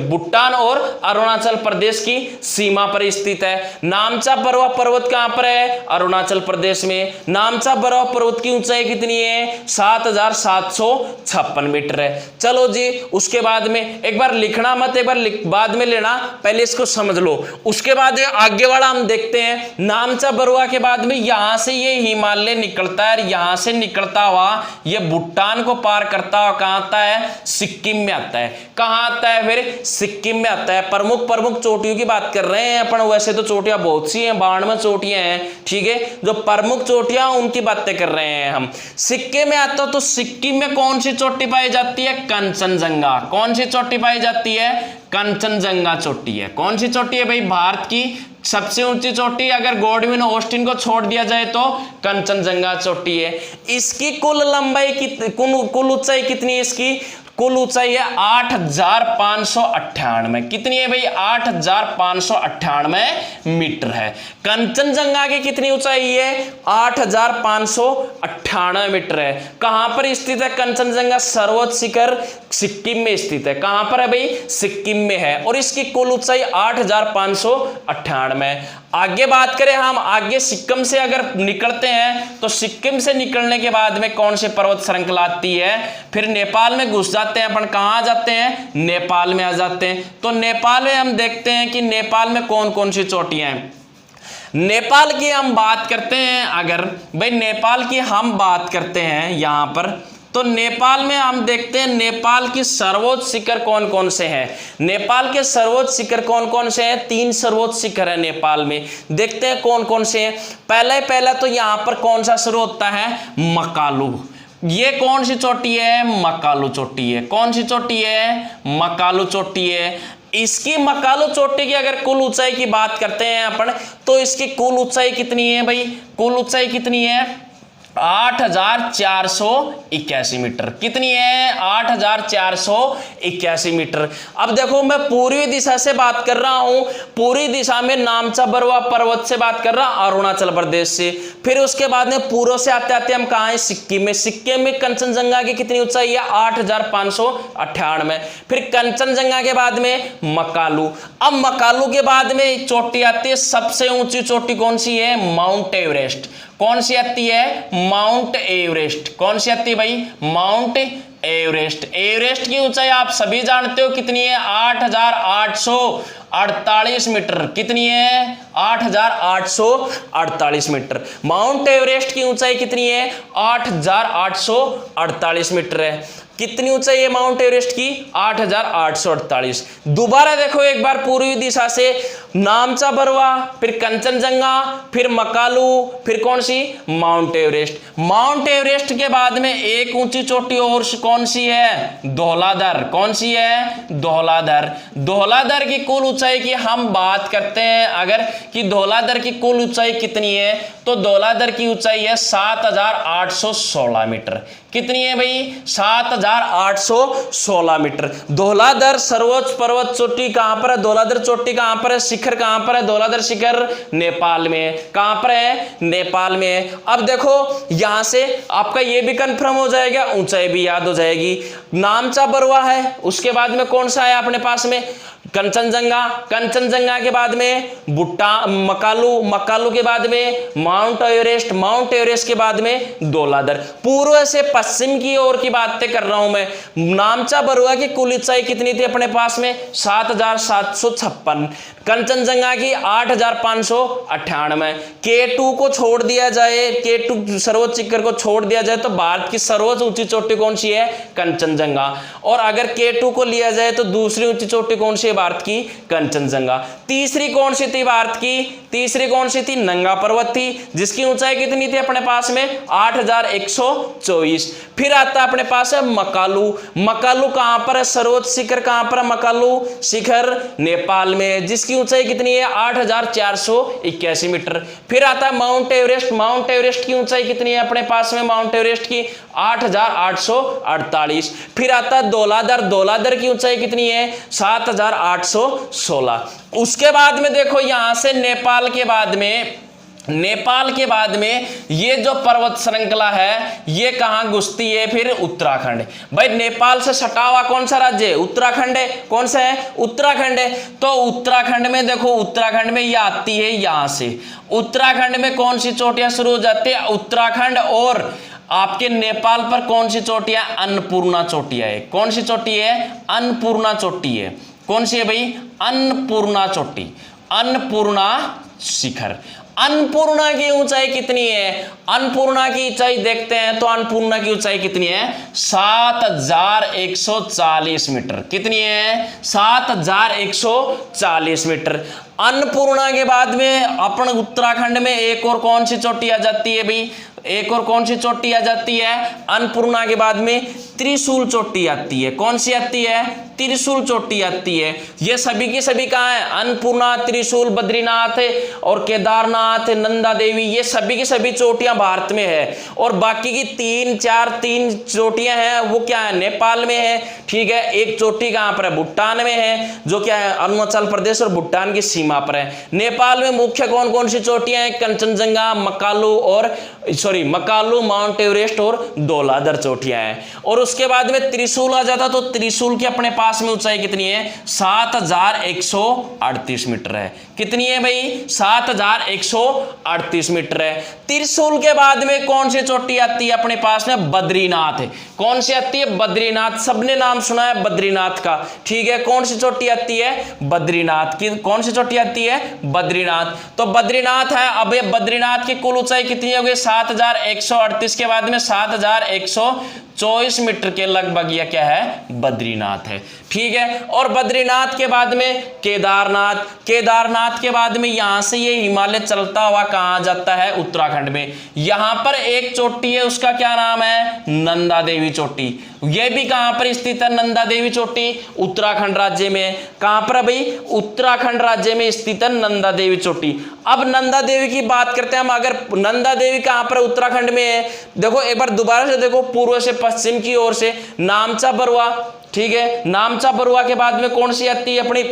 भूटान और अरुणाचल प्रदेश की सीमा पर स्थित है। नामचा बरुआ पर्वत कहां पर है, अरुणाचल प्रदेश में। नामचा बरुआ पर्वत की ऊंचाई कितनी है, 7,756 मीटर है। चलो जी, उसके बाद में एक बार लिखना मत, एक बार बाद में लेना, पहले इसको समझ लो। उसके बाद आगे वाला हम देखते हैं। नामचा बरुआ के बाद में यहां से ये हिमालय निकलता है, यहां से निकलता हुआ ये भूटान को पार करता हुआ कहां आता है, सिक्किम में आता है। कहां आता है, फिर सिक्किम में आता है। प्रमुख चोटियों की बात कर रहे हैं अपन, वैसे तो चोटियां बहुत सी हैं, 92 चोटियां हैं, ठीक है। जो प्रमुख चोटियां उनकी बातें कर रहे हैं हम। सिक्किम में आता तो सिक्किम में कौन सी चोटी पाई जाती है, कंचनजंगा। कौन सी चोटी पाई जाती है, कंचनजंगा चोटी है। कौन सी चोटी है भाई, भारत की सबसे ऊंची चोटी अगर गॉडविन ऑस्टिन को छोड़ दिया जाए तो कंचनजंगा चोटी है। इसकी कुल लंबाई कुल ऊंचाई कितनी है, इसकी कुल ऊंचाई है 8,598। कितनी है भाई, 8,598 मीटर है। कंचनजंगा की कितनी ऊंचाई है, 8,598 मीटर है। कहां पर स्थित है कंचनजंगा, सर्वोच्च शिखर सिक्किम में स्थित है। कहां पर है भाई, सिक्किम में है। और इसकी कुल ऊंचाई 8,598। आगे बात करें हम, आगे सिक्किम से अगर निकलते हैं तो सिक्किम से निकलने के बाद में कौन से पर्वत श्रृंखला आती है, फिर नेपाल में घुस जाते हैं अपन। कहां आ जाते हैं, नेपाल में आ जाते हैं। तो नेपाल में हम देखते हैं कि नेपाल में कौन कौन सी चोटियां हैं। नेपाल की हम बात करते हैं, अगर भाई नेपाल की हम बात करते हैं यहां पर, तो नेपाल में हम देखते हैं नेपाल की सर्वोच्च शिखर कौन कौन से हैं। नेपाल के सर्वोच्च शिखर कौन कौन से हैं, 3 सर्वोच्च शिखर है नेपाल में। देखते हैं कौन कौन से हैं। पहला तो यहां पर कौन सा शुरू होता है, मकालू। ये कौन सी चोटी है, मकालू चोटी है। कौन सी चोटी है, मकालू चोटी है। इसकी मकालू चोटी की अगर कुल ऊंचाई की बात करते हैं अपन, तो इसकी कुल ऊंचाई कितनी है भाई, कुल ऊंचाई कितनी है, 8,481 मीटर। कितनी है, 8,481 मीटर। अब देखो मैं पूर्वी दिशा से बात कर रहा हूं, पूरी दिशा में नामचा बरुआ पर्वत से बात कर रहा हूं, अरुणाचल प्रदेश से। फिर उसके बाद में पूर्व से आते आते हम कहां हैं, सिक्किम में। सिक्किम में कंचनजंगा की कितनी ऊंचाई है, 8,598। फिर कंचनजंगा के बाद में मकालू। अब मकालू के बाद में चोटी आती है, सबसे ऊंची चोटी कौन सी है, माउंट एवरेस्ट। कौन सी आती है, माउंट एवरेस्ट। कौन सी आती है भाई, माउंट एवरेस्ट। एवरेस्ट की ऊंचाई आप सभी जानते हो कितनी है, 8,848 मीटर। कितनी है, 8,848 मीटर। माउंट एवरेस्ट की ऊंचाई कितनी है, 8,848 मीटर है। कितनी ऊंचाई है माउंट एवरेस्ट की, 8,848। दोबारा देखो एक बार पूर्वी दिशा से, नामचा बरुआ, फिर कंचनजंगा, फिर मकालू, फिर कौन सी, माउंट एवरेस्ट। माउंट एवरेस्ट के बाद में एक ऊंची चोटी और कौन सी है, धौलाधर। कौन सी है, धौलाधर। धौलाधर की कुल ऊंचाई की हम बात करते हैं अगर, कि धौलाधर की कुल ऊंचाई कितनी है, तो धौलाधर की ऊंचाई है 7,816 मीटर। कितनी है भाई, 7,816 मीटर। धौलाधर सर्वोच्च पर्वत चोटी कहां पर है, धौलाधर चोटी कहां पर है, शिखर कहां पर है, धौलाधर शिखर नेपाल में। कहां पर है, नेपाल में। अब देखो यहां से आपका ये भी कंफर्म हो जाएगा, ऊंचाई भी याद हो जाएगी। नामचा बरुआ है, उसके बाद में कौन सा है अपने पास में, कंचनजंगा, कंचनजंगा के बाद में मकालू, मकालू के बाद में माउंट एवरेस्ट, माउंट एवरेस्ट के बाद में दौलाधर। पूर्व से पश्चिम की ओर की बातें कर रहा हूं मैं। नामचा बरुआ की कुल ऊंचाई कितनी थी अपने पास में? 7,756। कंचनजंगा की 8,598। K2 को छोड़ दिया जाए, K2 सर्वोच्च शिखर को छोड़ दिया जाए तो भारत की सर्वोच्च ऊंची चोटी कौन सी है? कंचनजंगा। और अगर K2 को लिया जाए तो दूसरी ऊंची चोटी कौन सी है भारत की? कंचनजंगा। तीसरी कौन सी थी भारत की? तीसरी कौन सी थी? नंगा पर्वत थी, जिसकी ऊंचाई कितनी थी अपने पास में? 8,124। फिर आता अपने पास है मकालू। मकालू कहां पर है? सर्वोच्च शिखर कहां पर है? मकालू शिखर नेपाल में है, जिसकी ऊंचाई कितनी है? 8,481 मीटर। फिर आता है माउंट एवरेस्ट। माउंट एवरेस्ट की ऊंचाई कितनी है अपने पास में? माउंट एवरेस्ट की 8,848। फिर आता है दौलाधर। दौलाधर की ऊंचाई कितनी है? 7,816। उसके बाद में देखो यहां से नेपाल के बाद में ये जो पर्वत श्रृंखला है ये कहां घुसती है? फिर उत्तराखंड। भाई नेपाल से सटा हुआ कौन सा राज्य है? उत्तराखंड है। कौन सा है? उत्तराखंड है। तो उत्तराखंड में देखो, उत्तराखंड में ये आती है यहां से। उत्तराखंड में कौन सी चोटियां शुरू हो जाती है? उत्तराखंड और आपके नेपाल पर कौन सी चोटियां? अन्नपूर्णा चोटियां है। कौन सी चोटी है? अन्नपूर्णा चोटी है। कौन सी है भाई? अन्नपूर्णा चोटी, अन्नपूर्णा शिखर। अन्नपूर्णा की ऊंचाई कितनी है? अन्नपूर्णा की ऊंचाई देखते हैं तो अन्नपूर्णा की ऊंचाई कितनी है? 7,140 मीटर। कितनी है? 7,140 मीटर। अन्नपूर्णा के बाद में अपन उत्तराखंड में एक और कौन सी चोटी आ जाती है भाई? एक और कौन सी चोटी आ जाती है? अन्नपूर्णा के बाद में त्रिशूल चोटी आती है। कौन सी आती है? त्रिशूल चोटी आती है। ये सभी की सभी कहाँ है? अन्नपूर्णा, त्रिशूल, बद्रीनाथ और केदारनाथ, नंदा देवी, ये सभी की सभी चोटियां भारत में है। और बाकी की तीन चोटियां हैं वो क्या है? नेपाल में है। ठीक है, एक चोटी कहां पर है? भूटान में है, जो क्या है? अरुणाचल प्रदेश और भूटान की सीमा पर है। नेपाल में मुख्य कौन कौन सी चोटियां हैं? कंचनजंगा, मकालू, माउंट एवरेस्ट और दौलाधर चोटियां हैं। और उसके बाद में त्रिशूल आ जाता, तो त्रिशूल की अपने पास में ऊंचाई कितनी है? 7,138 मीटर है। कितनी है भाई? 7,138 मीटर है। त्रिशूल के बाद में कौन सी चोटी आती है अपने पास में? बद्रीनाथ है। कौन सी आती है? बद्रीनाथ। सबने नाम सुना है बद्रीनाथ का। ठीक है, कौन सी चोटी आती है? बद्रीनाथ की। कौन सी चोटी आती है? बद्रीनाथ। तो बद्रीनाथ है। अब ये बद्रीनाथ की कुल ऊंचाई कितनी होगी? 7,138 के बाद में 7,124 मीटर के लगभग यह क्या है? बद्रीनाथ है। ठीक है, और बद्रीनाथ के बाद में केदारनाथ। केदारनाथ के बाद में यहां से ये हिमालय चलता हुआ कहां जाता है? उत्तराखंड में। यहां पर एक चोटी है, उसका क्या नाम है? नंदा देवी चोटी। यह भी कहां पर स्थित है? नंदा देवी चोटी उत्तराखंड राज्य में। कहां पर भाई? उत्तराखंड राज्य में स्थित है नंदा देवी चोटी। अब नंदा देवी की बात करते हैं हम। अगर नंदा देवी कहां पर? उत्तराखंड में है। देखो एक बार दोबारा से देखो, पूर्व से पश्चिम की ओर से नामचा बरुआ। ठीक है, नामचा बरुआ के बाद में कौन सी आती है अपनी?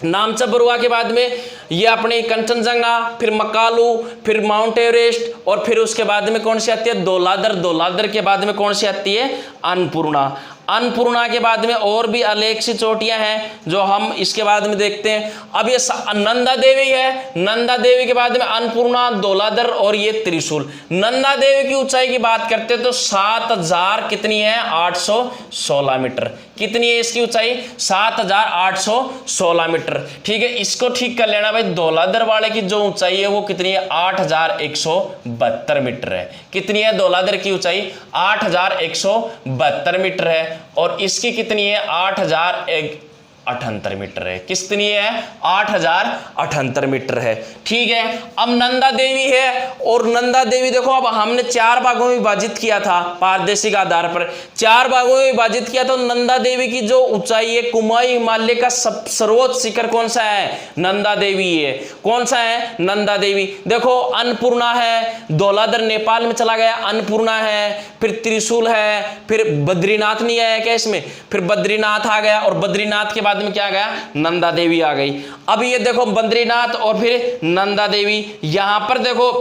नामचा बरुआ के बाद में ये अपनी कंचनजंगा, फिर मकालू, फिर माउंट एवरेस्ट, और फिर उसके बाद में कौन सी आती है? दौलाधर। दौलाधर के बाद में कौन सी आती है? अन्नपूर्णा। अन्नपूर्णा के बाद में और भी अनेक सी चोटियां हैं जो हम इसके बाद में देखते हैं। अब ये नंदा देवी है। नंदा देवी के बाद में अन्नपूर्णा, दौलाधर और ये त्रिशूल। नंदा देवी की ऊंचाई की बात करते हैं तो 7,000 कितनी है? 816 मीटर। कितनी है इसकी ऊंचाई? 7,816 मीटर। ठीक है, इसको ठीक कर लेना भाई। दौलाधर वाले की जो ऊंचाई है वो कितनी है? 8,172 मीटर है। कितनी है दौलाधर की ऊंचाई? 8,172 मीटर है। और इसकी कितनी है? 8,078 मीटर है। कितनी है? 8,078 मीटर है। ठीक है, अब नंदा देवी है। और नंदा देवी देखो, अब हमने 4 भागों में विभाजित किया था पारदर्शिक आधार पर। 4 भागों में विभाजित किया तो नंदा देवी की जो ऊंचाई है, कुमाई हिमालय का सर्वोच्च शिखर कौन सा है? नंदा देवी है। कौन सा है? नंदा देवी। देखो अन्नपूर्णा है, दौलाधर नेपाल में चला गया, अन्नपूर्णा है, फिर त्रिशूल है, फिर बद्रीनाथ नहीं आया क्या इसमें? फिर बद्रीनाथ आ गया, और बद्रीनाथ के बाद में क्या आ गया? नंदा देवी आ गई। अब ये देखो बद्रीनाथ और फिर नंदा देवी। यहां पर देखो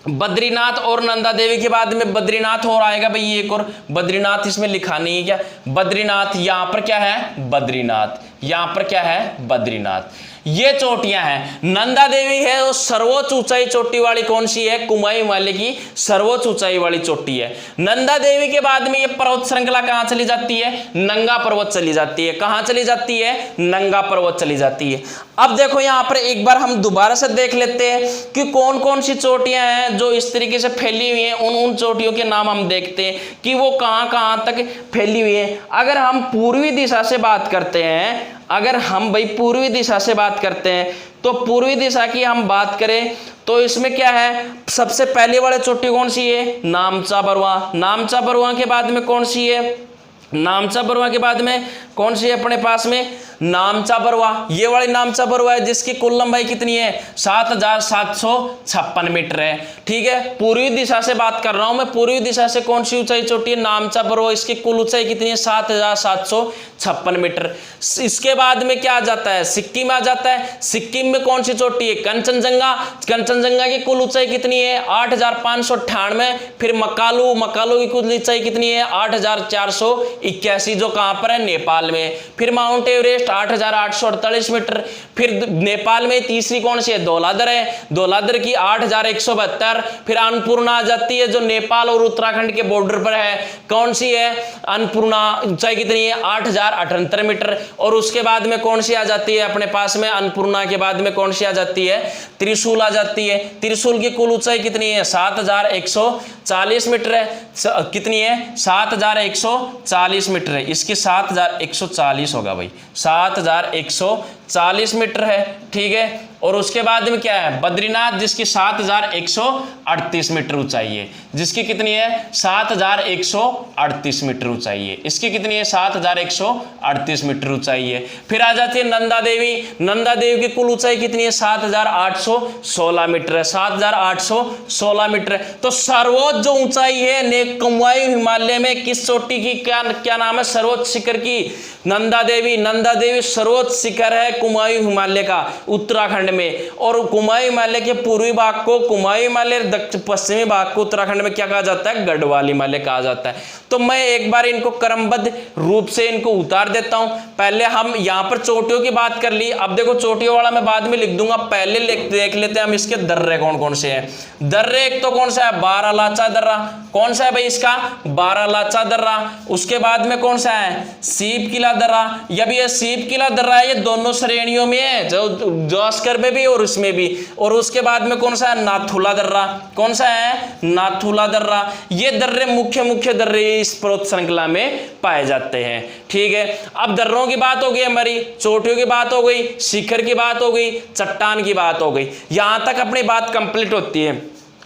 बद्रीनाथ और नंदा देवी के बाद में बद्रीनाथ और आएगा भाई, एक और बद्रीनाथ इसमें लिखा नहीं है क्या, बद्रीनाथ यहाँ पर क्या है, बद्रीनाथ, यहाँ पर क्या है, बद्रीनाथ। ये चोटियां हैं। नंदा देवी है वो सर्वोच्च ऊंचाई चोटी वाली कौन सी है, कुमाऊं हिमालय की सर्वोच्च ऊंचाई वाली चोटी है। नंदा देवी के बाद में ये पर्वत श्रृंखला कहां चली जाती है, नंगा पर्वत चली जाती है। कहां चली जाती है, नंगा पर्वत चली जाती है। अब देखो यहां पर एक बार हम दोबारा से देख लेते हैं कि कौन कौन सी चोटियां हैं जो इस तरीके से फैली हुई हैं। उन चोटियों के नाम हम देखते हैं कि वो कहां कहां तक फैली हुई है। अगर हम पूर्वी दिशा से बात करते हैं, अगर हम भाई पूर्वी दिशा से बात करते हैं तो पूर्वी दिशा की हम बात करें तो इसमें क्या है, सबसे पहले वाली चोटी कौन सी है, नामचा बरुआ। नामचा बरुआ के बाद में कौन सी है, नामचा बरुआ के बाद में कौन सी है अपने पास में, नामचा बरुआ। ये वाली नामचा बरुआ है जिसकी कुल लंबाई कितनी है, 7,756 मीटर है। ठीक है, पूर्वी दिशा से बात कर रहा हूं मैं, पूर्वी दिशा से कौन सी ऊंचाई चोटी है, नामचा बरुआ। इसकी कुल ऊंचाई कितनी है, 7,756 मीटर। इसके बाद में क्या आ जाता है, सिक्किम आ जाता है। सिक्किम में कौन सी चोटी है, कंचनजंगा। कंचनजंगा की कुल ऊंचाई कितनी है, 8,598। फिर मकालू, मकालू की कुल ऊंचाई कितनी है, 8,481, जो कहां पर है, नेपाल में। फिर माउंट एवरेस्ट 8,848 मीटर। फिर नेपाल में तीसरी कौन सी है, धौलाधर है। धौलाधर की 8,172। फिर अन्नपूर्णा आ जाती है जो नेपाल और उत्तराखंड के बॉर्डर पर है। कौन सी है, अन्नपूर्णा, ऊंचाई कितनी है, 8,078 मीटर। और उसके बाद में कौन सी आ जाती है अपने पास में, अन्नपूर्णा के बाद में कौन सी आ जाती है, त्रिशूल आ जाती है। त्रिशूल की कुल ऊंचाई कितनी है, 7,140 मीटर है। कितनी है, 7,140 मीटर है। इसकी 7,140 होगा भाई, 7,140 मीटर है। ठीक है, और उसके बाद में क्या है, बद्रीनाथ जिसकी 7,138 मीटर ऊंचाई है, जिसकी कितनी है, 7,138 मीटर ऊंचाई है। इसकी कितनी है, 7,138 मीटर ऊंचाई है। फिर आ जाती है नंदा देवी। नंदा देवी की कुल ऊंचाई कितनी है, 7,816 मीटर है, 7,816 मीटर है। तो सर्वोच्च जो ऊंचाई है कुमाऊं हिमालय में किस चोटी की, क्या नाम है, सर्वोच्च शिखर की, नंदा देवी। नंदा देवी सर्वोच्च शिखर है कुमाऊं हिमालय का, उत्तराखंड में। और कुमाऊं हिमालय के पूर्वी भाग को कुमाऊं हिमालय, दक्षिण पश्चिमी भाग को उत्तराखंड में क्या कहा जाता है, गढ़वाल हिमालय कहा जाता है। तो मैं एक बार इनको क्रमबद्ध रूप से इनको उतार देता हूं। पहले हम यहां पर चोटियों की बात कर ली। अब देखो चोटियों वाला मैं बाद में लिख दूंगा, पहले देख लेते हैं हम इसके दर्रे कौन कौन से हैं। दर्रे एक तो कौन सा है, बारालाचा दर्रा। कौन सा है भाई इसका, बारालाचा दर्रा। उसके बाद में कौन सा है, सीप किला दर्रा। जब ये सीप किला दर्रा है, ये दोनों श्रेणियों में है, जो अस्कर में भी और उसमें भी। और उसके बाद में कौन सा है, नाथुला दर्रा। कौन सा है, नाथुला दर्रा। ये दर्रे मुख्य दर्रे इस पर्वत श्रृंखला में पाए जाते हैं। ठीक है, अब दर्रों की बात हो गई हमारी, चोटियों की बात हो गई, शिखर की बात हो गई, चट्टान की बात हो गई। यहां तक अपनी बात कंप्लीट होती है।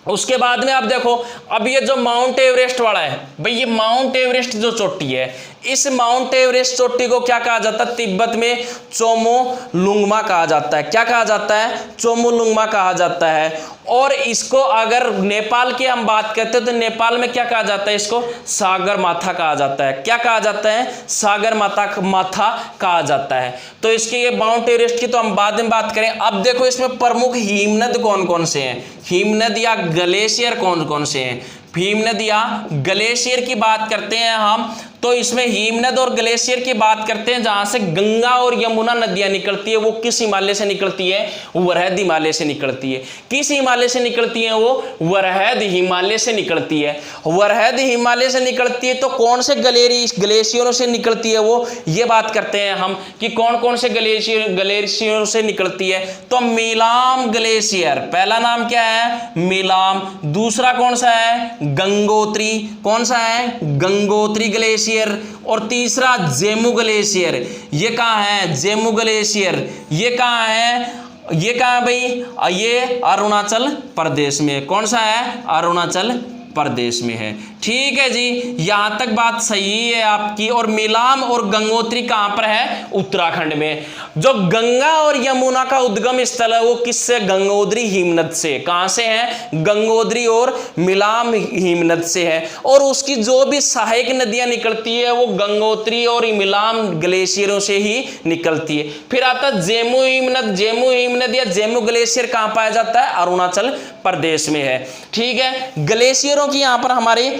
उसके बाद में आप देखो, अब ये जो माउंट एवरेस्ट वाला है भाई, ये माउंट एवरेस्ट जो चोटी है, इस माउंट एवरेस्ट चोटी को क्या कहा जाता है, तिब्बत में चोमोलुंगमा कहा जाता है। क्या कहा जाता है, चोमोलुंगमा कहा जाता है। और इसको अगर नेपाल की हम बात करते हैं तो नेपाल में क्या कहा जाता है, इसको सागर माथा कहा जाता है। क्या कहा जाता है, सागर माथा कहा जाता है। तो इसके ये माउंट एवरेस्ट की तो हम बाद में बात करें। अब देखो इसमें प्रमुख हिमनद कौन कौन से हैं, हिमनद या ग्लेशियर कौन कौन से हैं। हिमनद या ग्लेशियर की बात करते हैं हम, तो इसमें हिमनद और ग्लेशियर की बात करते हैं जहां से गंगा और यमुना नदियां निकलती है। वो किस हिमालय से निकलती है, वरहद हिमालय से निकलती है। किस हिमालय से निकलती है, वो वरहद हिमालय से निकलती है। वरहद हिमालय से निकलती है तो कौन से ग्लेशियरों से निकलती है, वो ये बात करते हैं हम कि कौन कौन से ग्लेशियरों से निकलती है। तो मिलाम ग्लेशियर, पहला नाम क्या है, मिलाम। दूसरा कौन सा है, गंगोत्री। कौन सा है, गंगोत्री ग्लेशियर। और तीसरा जेमू ग्लेशियर। ये कहां है, जेमू ग्लेशियर। ये कहां है, ये कहां है भाई, ये अरुणाचल प्रदेश में। कौन सा है, अरुणाचल प्रदेश में है। ठीक है जी, यहां तक बात सही है आपकी। और मिलाम और गंगोत्री कहां पर है? उत्तराखंड में। जो गंगा और यमुना का उद्गम स्थल है वो किससे? गंगोत्री हिमनद से। कहां से है? गंगोत्री और मिलाम हिमनद से है। और उसकी जो भी सहायक नदियां निकलती है वो गंगोत्री और मिलाम ग्लेशियरों से ही निकलती है। फिर आता है जेमू हिमनद। जेमू हिमनद या जेमू ग्लेशियर कहां पाया जाता है? अरुणाचल प्रदेश में है। ठीक है, ग्लेशियरों की यहां पर हमारी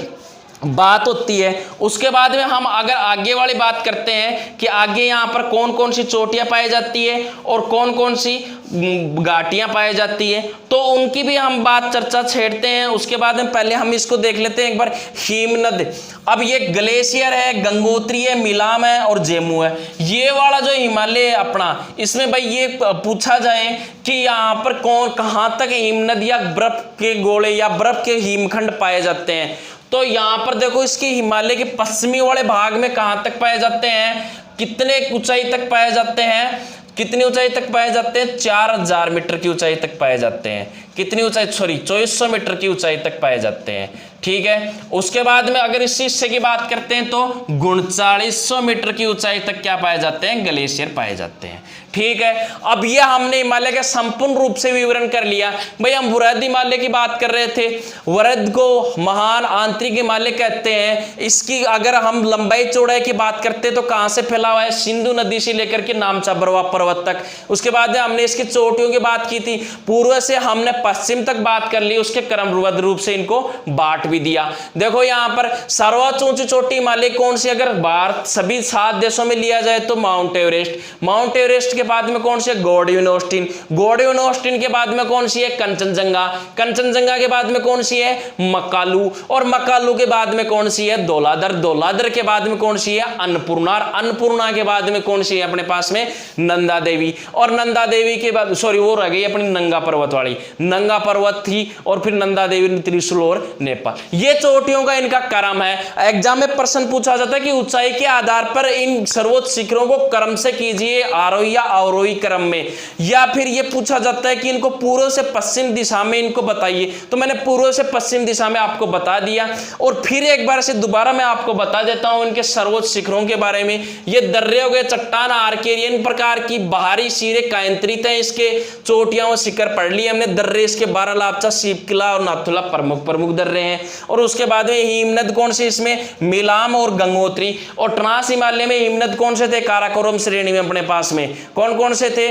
बात होती है। उसके बाद में हम अगर आगे वाली बात करते हैं कि आगे यहाँ पर कौन कौन सी चोटियां पाई जाती है और कौन कौन सी घाटियां पाई जाती है, तो उनकी भी हम बात चर्चा छेड़ते हैं। उसके बाद में पहले हम इसको देख लेते हैं एक बार, हिमनद। अब ये ग्लेशियर है, गंगोत्री है, मिलाम है और जेमू है। ये वाला जो हिमालय है अपना, इसमें भाई ये पूछा जाए कि यहाँ पर कौन कहाँ तक हिमनद या बर्फ के गोले या बर्फ के हिमखंड पाए जाते हैं, तो यहां पर देखो इसके हिमालय के पश्चिमी वाले भाग में कहां तक पाए जाते हैं, कितने ऊंचाई तक पाए जाते हैं, कितनी ऊंचाई तक पाए जाते हैं? 4000 मीटर की ऊंचाई तक पाए जाते हैं। कितनी ऊंचाई? सॉरी 2400 मीटर की ऊंचाई तक पाए जाते हैं। ठीक है, उसके बाद में अगर इस हिस्से की बात करते हैं तो 3900 मीटर की ऊंचाई तक क्या पाए जाते हैं? ग्लेशियर पाए जाते हैं। ठीक है, अब ये हमने हिमालय का संपूर्ण रूप से विवरण कर लिया। भाई हम वृहद हिमालय की बात कर रहे थे। वृहद को महान आंतरिक हिमालय कहते हैं। इसकी अगर हम लंबाई चौड़ाई की बात करते हैं तो कहां से फैला हुआ है? सिंधु नदी से लेकर के नामचा बरवा पर्वत तक। उसके बाद हमने इसकी चोटियों की बात की थी, पूर्व से हमने पश्चिम तक बात कर ली, उसके क्रमबद्ध रूप से इनको बांट भी दिया। देखो यहां पर सर्वोच्च ऊंची चोटी हिमालय कौन सी? अगर भारत सभी 7 देशों में लिया जाए तो माउंट एवरेस्ट। माउंट एवरेस्ट के बाद में कौन सी है? Godwin Austen. गॉडविन ऑस्टिन के बाद में कौन सी है? कंचनजंगा। कंचनजंगा के बाद में कौन सी है? मकालू। और मकालू के बाद में कौन सी है? धौलाधर। धौलाधर के बाद में कौन सी है? अन्नपूर्णा। अन्नपूर्णा के बाद में कौन सी है अपने पास में? नंदा देवी। और नंदा देवी के बाद सॉरी वो रह गई अपनी नंगा पर्वत वाली, नंगा पर्वत थी और फिर नंदा देवी, त्रिशूल और नेपाल। ये चोटियों का इनका क्रम है। एग्जाम में प्रश्न पूछा जाता है कि ऊंचाई के आधार पर इन सर्वोच्च शिखरों को क्रम से कीजिए, आरोही या अवरोही क्रम में। या फिर ये पूछा जाता है कि इनको पूर्व से पश्चिम दिशा में इनको बताइए, तो मैंने पूर्व से पश्चिम दिशा में आपको बता दिया। और फिर एक बार से दोबारा मैं आपको बता देता हूं इनके सर्वोच्च शिखरों के बारे में। ये दर्रे हो गए, चट्टान, आर्केरियन प्रकार की बाहरी सिरे कायंत्रित है। इसके चोटियां और शिखर पढ़ लिए हमने। दर्रे इसके बारालापचा, शिवकिला और नाथुला प्रमुख प्रमुख दर्रे हैं। और उसके बाद में हिमनद कौन से? इसमें मिलाम और गंगोत्री। और ट्रांस हिमालय में हिमनद कौन से थे? काराकोरम श्रेणी में अपने पास में कौन कौन से थे?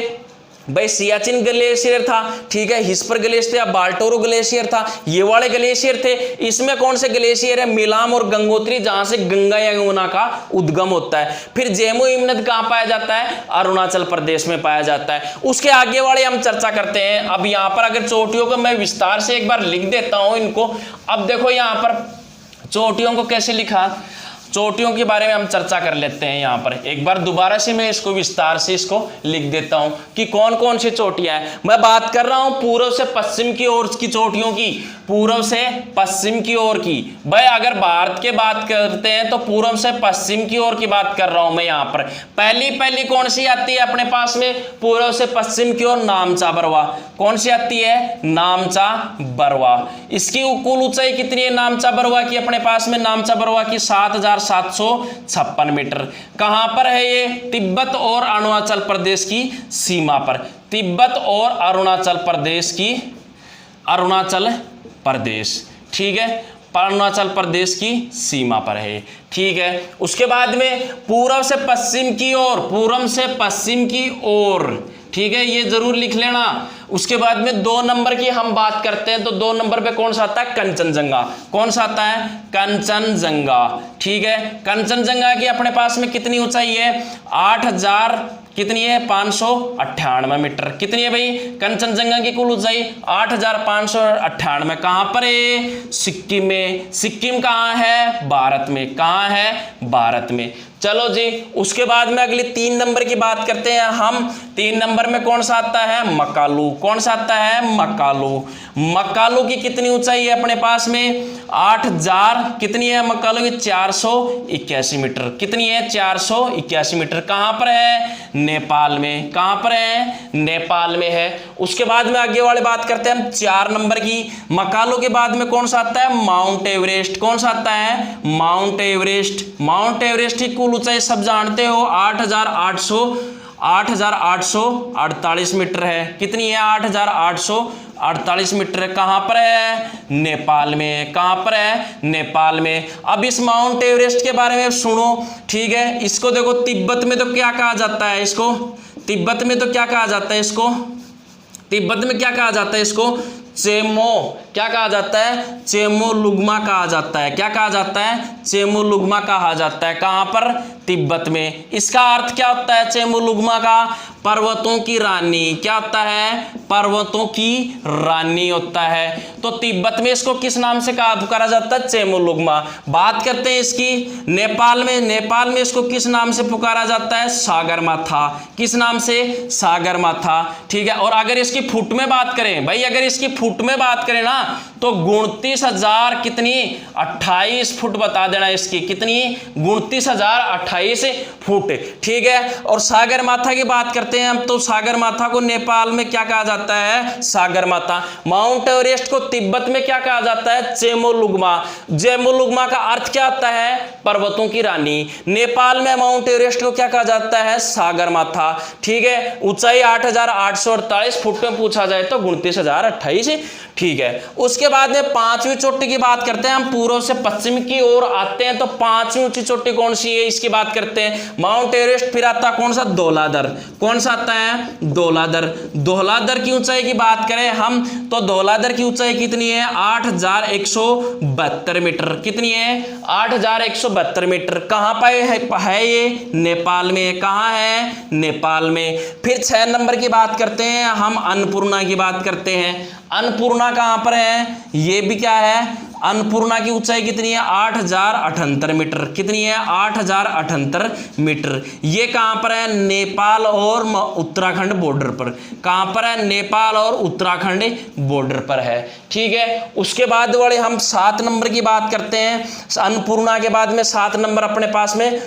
भाई सियाचिन ग्लेशियर था, ठीक है, हिस्पर ग्लेशियर था, बाल्टोरो ग्लेशियर था, ये वाले ग्लेशियर थे। इसमें कौन से ग्लेशियर है? मिलाम और गंगोत्री, जहां से गंगा या यमुना का उद्गम होता है। फिर जेमू हिमनद कहां पाया जाता है? अरुणाचल प्रदेश में पाया जाता है। उसके आगे वाले हम चर्चा करते हैं। अब यहां पर अगर चोटियों को मैं विस्तार से एक बार लिख देता हूं इनको। अब देखो यहां पर चोटियों को कैसे लिखा, चोटियों के बारे में हम चर्चा कर लेते हैं। यहां पर एक बार दोबारा से मैं इसको विस्तार से इसको लिख देता हूं कि कौन कौन सी चोटियां हैं। मैं बात कर रहा हूं पूर्व से पश्चिम की ओर की चोटियों की, पूर्व से पश्चिम की ओर की। भाई अगर भारत के बात करते हैं तो पूर्व से पश्चिम की ओर की बात कर रहा हूं मैं। यहां पर पहली कौन सी आती है अपने पास में? पूर्व से पश्चिम की ओर नामचा बरवा। कौन सी आती है? नामचा बरवा। इसकी कुल ऊंचाई कितनी है नामचा बरवा की अपने पास में? नामचा बरवा की 7756 मीटर। कहां पर है ये? तिब्बत और अरुणाचल प्रदेश की सीमा पर। तिब्बत और अरुणाचल प्रदेश की, अरुणाचल प्रदेश, ठीक है, अरुणाचल प्रदेश की सीमा पर है। ठीक है, उसके बाद में पूर्व से पश्चिम की ओर, पूर्व से पश्चिम की ओर, ठीक है, ये जरूर लिख लेना। उसके बाद में 2 नंबर की हम बात करते हैं तो 2 नंबर पे कौन सा आता है? कंचनजंगा। कौन सा आता है? कंचनजंगा। ठीक है, कंचनजंगा की अपने पास में कितनी ऊंचाई है? 8000 कितनी है? 598 मीटर। कितनी है भाई कंचनजंगा की कुल ऊंचाई? 8598। कहां पर है? सिक्किम में। सिक्किम कहां है? भारत में। कहां है? भारत में। चलो जी, उसके बाद में अगली 3 नंबर की बात करते हैं हम। 3 नंबर में कौन सा आता है? मकालू। कौन सा आता है? मकालू। मकालू की कितनी ऊंचाई है अपने पास में? 8000 कितनी है कह लो 481 मीटर, कितनी है 481 मीटर। कहां पर है? नेपाल में। कहां पर है? नेपाल में है। उसके बाद में आगे वाले बात करते हैं हम 4 नंबर की। मकालो के बाद में कौन सा आता है? Mount Everest. कौन सा आता है? Mount Everest. माउंट एवरेस्ट की कुल ऊंचाई सब जानते हो 8,848 मीटर है। कितनी है? 8,848 मीटर। कहां पर है? नेपाल में। कहां पर है? नेपाल में। अब इस माउंट एवरेस्ट के बारे में सुनो, ठीक है। इसको देखो तिब्बत में तो क्या कहा जाता है? इसको तिब्बत में तो क्या कहा जाता है? इसको तिब्बत में क्या कहा जाता है? इसको चेमो, क्या कहा जाता है? चेमोलुग्मा कहा जाता है। क्या कहा जाता है? चेमोलुग्मा कहा जाता है। कहां पर? तिब्बत में। इसका अर्थ क्या होता है चेमोलुग्मा का? पर्वतों की रानी। क्या होता है? पर्वतों की रानी होता है। तो तिब्बत में इसको किस नाम से पुकारा जाता है? चेमोलुग्मा। बात करते हैं इसकी नेपाल में। नेपाल में इसको किस नाम से पुकारा जाता है? सागरमाथा। किस नाम से? सागरमाथा। ठीक है। और अगर इसकी फुट में बात करें भाई, अगर इसकी फुट में बात करें ना तो 29,000 कितनी 28 फुट बता देना इसकी। कितनी? 29,028 फुट। ठीक है। और सागरमाथा की बात करते हैं हम तो सागरमाथा को नेपाल में क्या कहा जाता है? सागरमाथा। माउंट एवरेस्ट को तिब्बत में क्या कहा जाता है? चेमोलुग्मा। चेमोलुग्मा का अर्थ क्या आता है? पर्वतों की रानी। नेपाल में माउंट एवरेस्ट को क्या कहा जाता है? सागरमाथा। ठीक है। ऊंचाई 8,848 फुट में पूछा जाए तो 29,028। ठीक है। उसके बाद में 5वीं चोटी की बात करते हैं हम। पूर्व से पश्चिम की ओर आते हैं तो 5वीं ऊंची चोटी कौन सी है इसकी बात करते हैं। Mount Everest. फिर आता कौन सा? धौलाधर। कौन सा आता है? धौलाधर। धौलाधर की ऊंचाई की बात करें हम तो धौलाधर की ऊंचाई कितनी है? 8,172 मीटर। कितनी है? 8,172 मीटर। कहां पर है ये? नेपाल में। कहां है? नेपाल में। फिर 6 नंबर की बात करते हैं हम। अन्नपूर्णा की बात करते हैं। अन्नपूर्णा कहां पर है? ये भी क्या है? अन्नपूर्णा की ऊंचाई कितनी है? 8,078 मीटर। कितनी है? 8,078 मीटर। ये कहां पर है? नेपाल और उत्तराखंड बॉर्डर पर। कहां पर है? नेपाल और उत्तराखंड बॉर्डर पर है। ठीक है। उसके बाद वाले हम 7 नंबर की बात करते हैं। अन्नपूर्णा के बाद में 7 नंबर अपने पास में